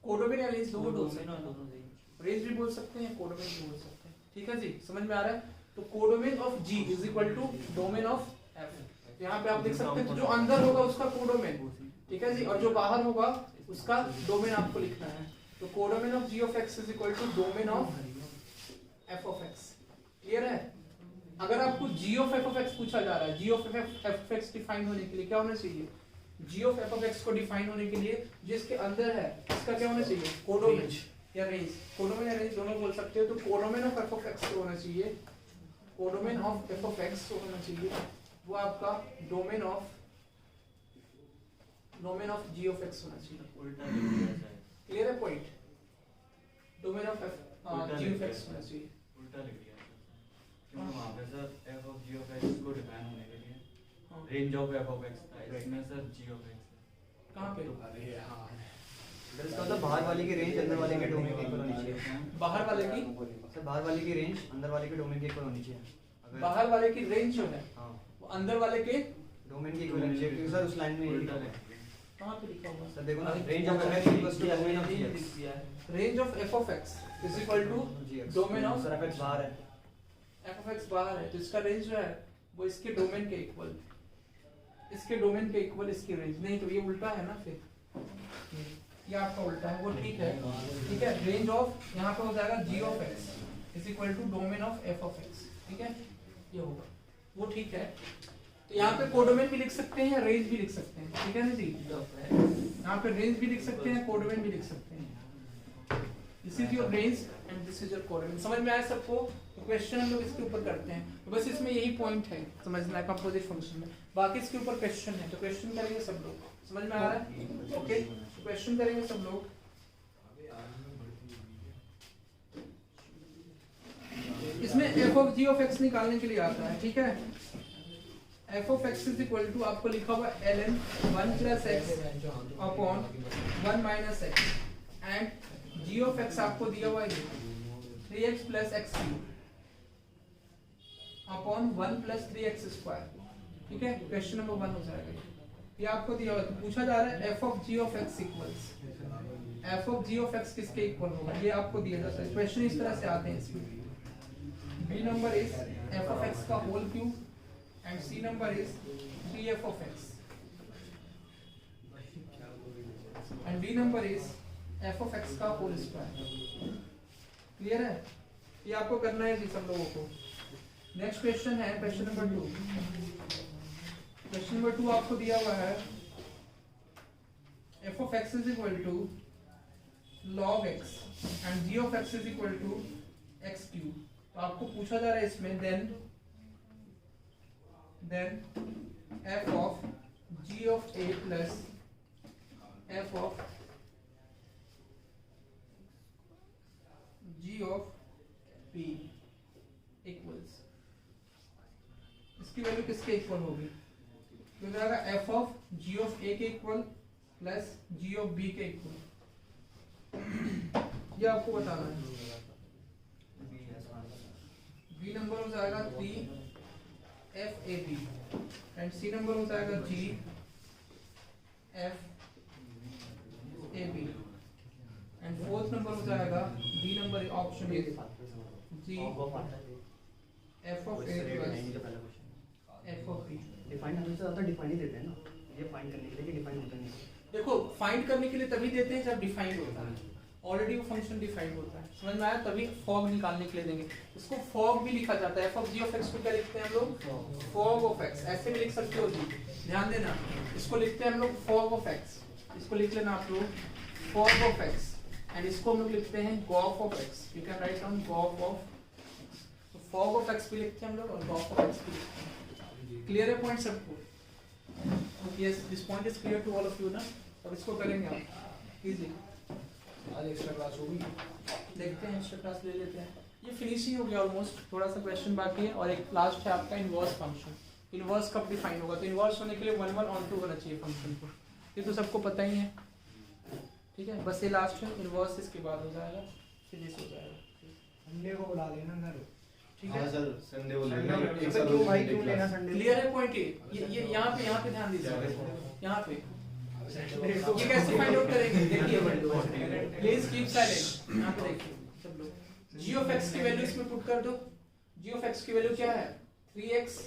कोडोमेन या रेंज दोनों बोल सकते हैं, रेंज भी बोल सकते हैं, कोडोमेन भी बोल सकते हैं, ठीक है जी, समझ में आ रहा है? तो codomain of g is equal to domain of f। यहाँ पे आप लिख सकते हैं, तो जो अंदर होगा उसका कोडोमेन, ठीक है जी, और जो बाहर होगा उसका डोमेन आपको लिखना है। तो codomain of g of x is equal to domain of f of x। Clear है? अगर आपको g of f of x पूछा जा रहा है, g of f of x define होने के लिए क्या होना चाहिए, g of f of x को डिफाइन होने के लिए जिसके अंदर है इसका क्या होना चाहिए, कोडोमेन या रेंज, कोडोमेन या रेंज दोनों बोल सकते हो। तो codomain of f of x को होना चाहिए, codomain of f of x को होना चाहिए वो आपका domain of g of x होना चाहिए।
उल्टा लिख दिया जाए,
क्लियर है point? Domain of g of x होना चाहिए,
उल्टा लिख दिया क्योंकि वहाँ पे sir f of g of x को डिफाइन होने के लिए range of f of x था, इसमें सर g of x है।
कहाँ पे?
अरे हाँ
इसका मतलब बाहर वाले की रेंज अंदर वाले के डोमेन के इक्वल होनी चाहिए।
बाहर वाले की,
सर बाहर वाले की रेंज अंदर वाले के डोमेन के इक्वल होनी चाहिए। अगर
बाहर वाले की रेंज जो है
हाँ
वो अंदर वाले के
डोमेन के इक्वल होनी चाहिए, क्योंकि सर उस लाइन में यही
उल्टा
लिखा
लिख
हुआ है।
दिया।
कहाँ पे लिखा हुआ है?
सर देखो ना, range of f equals to domain of g
लिख दिया है।
Range of f of x is equal to domain of
sir f बाहर है,
f ऑफ x बाहर है, तो इसका रेंज जो है वो इसके डोमेन के इक्वल, इसके डोमेन के इक्वल इसकी रेंज। नहीं तो ये उल्टा है ना, फिर ये आपका उल्टा है, वो ठीक है, ठीक है। रेंज ऑफ यहाँ पे हो जाएगा g of x is equal to domain of f of x, ठीक है, ये होगा, वो ठीक है। तो यहाँ पे कोडोमेन भी लिख सकते हैं, रेंज भी लिख सकते हैं, ठीक है ना जी, यहाँ पे रेंज भी लिख सकते हैं, कोडोमेन भी लिख सकते हैं। This is your range and this is your codomain. समझ में आया सबको? तो तो क्वेश्चन हम लोग इसके ऊपर करते हैं, तो बस इसमें यही पॉइंट है समझना है कंपोजिट फंक्शन में, बाकी इसके ऊपर क्वेश्चन है, तो क्वेश्चन करेंगे सब लोग, समझ में आ रहा है? ओके, क्वेश्चन करेंगे सब लोग। इसमें f of g of x निकालने के लिए आता है, ठीक है। F of x is equal to आपको लिखा हुआ l n 1 plus x upon 1 minus x and g of x आपको दिया हुआ है 3x plus x upon 1 plus 3x square, ठीक है। क्वेश्चन नंबर 1 हो जाएगा ये आपको दिया हुआ है, तो पूछा जा रहा है F of g of x equals f of g of x किसके इक्वल होगा, ये आपको दिया जाता है। क्वेश्चन इस तरह से आते हैं इसमें, B number is f of x का whole cube and C number is 3f of x and D number is f of x का होल स्क्वायर। क्लियर है? ये आपको करना है जी सब लोगों को। नेक्स्ट क्वेश्चन है क्वेश्चन नंबर 2। क्वेश्चन नंबर 2 आपको दिया हुआ है F of x is equal to log x and g of x is equal to x cube. तो आपको पूछा जा रहा है इसमें then f of g of a plus f of g of p equals, इसकी वैल्यू किसके equal होगी, तो हो जाएगा f of g of a के equal plus g of b के इक्वल, ये आपको बताना है। बी नंबर हो जाएगा 3FAB एंड सी नंबर हो जाएगा GFAB एंड फोर्थ नंबर हो जाएगा D number option A G F of A plus F of B।
Define हमेशा ज्यादा डिफाइन ही देते हैं ना, ये फाइंड करने के लिए डिफाइन होता नहीं।
देखो फाइंड करने के लिए तभी देते हैं जब डिफाइंड होता है, ऑलरेडी वो फंक्शन डिफाइंड होता है, समझ में आया, तभी फॉग निकालने के लिए देंगे। इसको फॉग भी लिखा जाता है, F of g of x को क्या लिखते हैं हम लोग, फॉग ऑफ एक्स, ऐसे भी लिख सकते हो जी, ध्यान देना, इसको लिखते हैं हम लोग फॉग ऑफ एक्स, इसको लिख लेना आप लोग फॉग ऑफ एक्स एंड इसको हम लोग लिखते हैं Gauff of x, you can write down Gauff of x, तो फॉग ऑफ एक्स भी लिखते हैं हम लोग और गॉफ ऑफ एक्स भी लिखते हैं। क्लियर है पॉइंट सबको? Yes, this point is clear to all of you ना। अब इसको करेंगे आप इजी, आज एक्स्ट्रा क्लास होगी, देखते हैं एक्स्ट्रा क्लास ले लेते हैं। ये फिनिश ही हो गया ऑलमोस्ट, थोड़ा सा क्वेश्चन बाकी है और एक लास्ट है आपका इनवर्स फंक्शन। इनवर्स कब डिफाइन होगा, तो इनवर्स होने के लिए 1 1 ऑन 2 होना चाहिए फंक्शन को, ये तो सबको पता ही है, ठीक है। बस ये लास्ट है इनवर्स, इसके बाद हो जाएगा फिनिश हो जाएगा।
संडे को बुला लेना घर,
ठीक
हाँ
है
सर, संडे को लेना
संडे
एक साथ
क्यों भाई,
होगी
क्यों लेना
क्लास।
संडे?
क्लियर है पॉइंट ये यहाँ पे ध्यान दीजिए, यहाँ पे ये कैसे फाइंड आउट करेंगे, देखिए प्लीज कीप साइलेंट, यहाँ पे देखिए सब लोग, g ऑफ x की वैल्यू इसमें पुट कर दो, g ऑफ x की वैल्यू क्या है 3x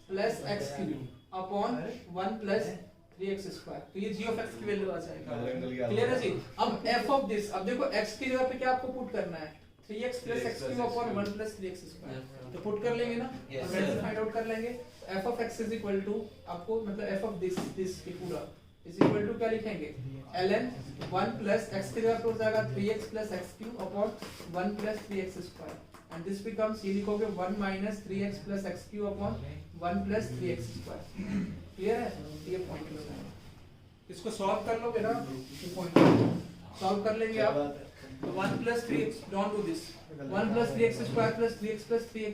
plus x cube upon 1 plus 3x square, तो ये g ऑफ x की वैल्यू आ जाएगा। क्लियर है जी? अब f ऑफ दिस, अब देखो x की जगह पे क्या आपको पुट करना है 3x plus x cube upon 1 plus 3x square, तो पुट कर लेंगे ना, वैल्यू फाइंड आउट कर लेंगे। f of x is equal to आपको मतलब f ऑफ दिस की पूरा इज इक्वल टू क्या लिखेंगे ln 1 प्लस x की जगह पे हो जाएगा 3x plus x cube upon 1 plus 3x square and this becomes, ये लिखोगे 1 minus 3x plus x cube upon 1 plus 3x square. Clear है? ये पॉइंट हो जाएगा, इसको सॉल्व कर लोगे ना, ये पॉइंट सॉल्व कर लेंगे आप, तो 1 plus 3x, don't do this, 1 plus 3x square plus 3x plus 3x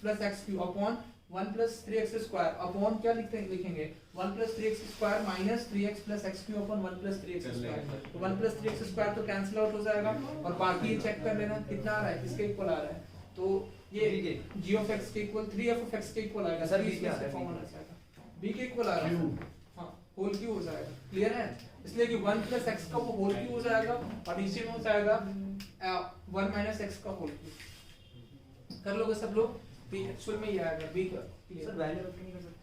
plus x cube upon 1 plus 3x square upon क्या लिखेंगे 1 plus 3x square minus 3x plus x cube upon 1 plus 3x square, तो 1 plus 3x square तो cancel out हो जाएगा और बाकी check कर लेना कितना आ रहा है, किसके इक्वल आ रहा है, तो ये g ऑफ x के इक्वल 3f ऑफ x के इक्वल आएगा सर, b क्या है कॉमन आ जाएगा, b के इक्वल आ रहा है, हां होल क्यूब हो जाएगा। क्लियर है? इसलिए कि 1 प्लस x का होल क्यूब हो जाएगा और नीचे में हो जाएगा 1 माइनस x का होल क्यूब। कर लोगे सब लोग? b एक्चुअल में ये आएगा b का।
सर वैल्यू रख के नहीं कर सकते?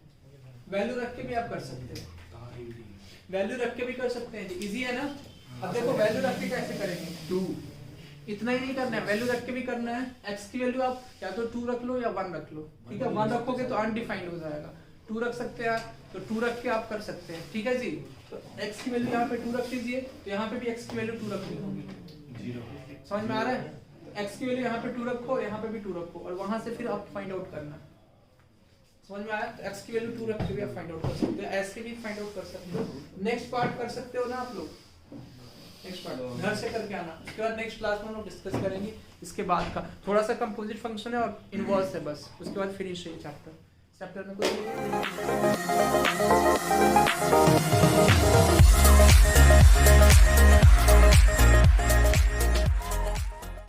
वैल्यू रख के भी आप कर सकते हैं, वैल्यू रख के भी कर सकते हैं, इजी है ना। अब देखो वैल्यू रख के कैसे करेंगे, 2 इतना ही नहीं करना है, वैल्यू रख के भी करना है। x की वैल्यू आप या तो 2 रख लो या 1 रख लो, ठीक है। 1 रखोगे तो अनडिफाइंड हो जाएगा, 2 रख सकते हैं आप, तो 2 रख के आप कर सकते हैं, ठीक है जी। तो x की वैल्यू यहाँ पे 2 रख दीजिए, तो यहाँ पे भी x की वैल्यू 2 रखनी होगी, समझ में आ रहा है। एक्स की वैल्यू यहाँ पे 2 रखो और यहाँ पे भी 2 रखो और वहां से फिर आप फाइंड आउट करना। समझ में आया? तो एक्स की वैल्यू 2 रख के भी आप फाइंड आउट कर सकते हो, ऐसे भी फाइंड आउट कर सकते हो। नेक्स्ट पार्ट कर सकते हो ना आप लोग, नेक्स्ट पार्ट घर से करके आना, उसके बाद नेक्स्ट क्लास में हम लोग डिस्कस करेंगे इसके बाद का। थोड़ा सा कंपोजिट फंक्शन है और इनवर्स है बस, उसके बाद फिनिश है चैप्टर में कुछ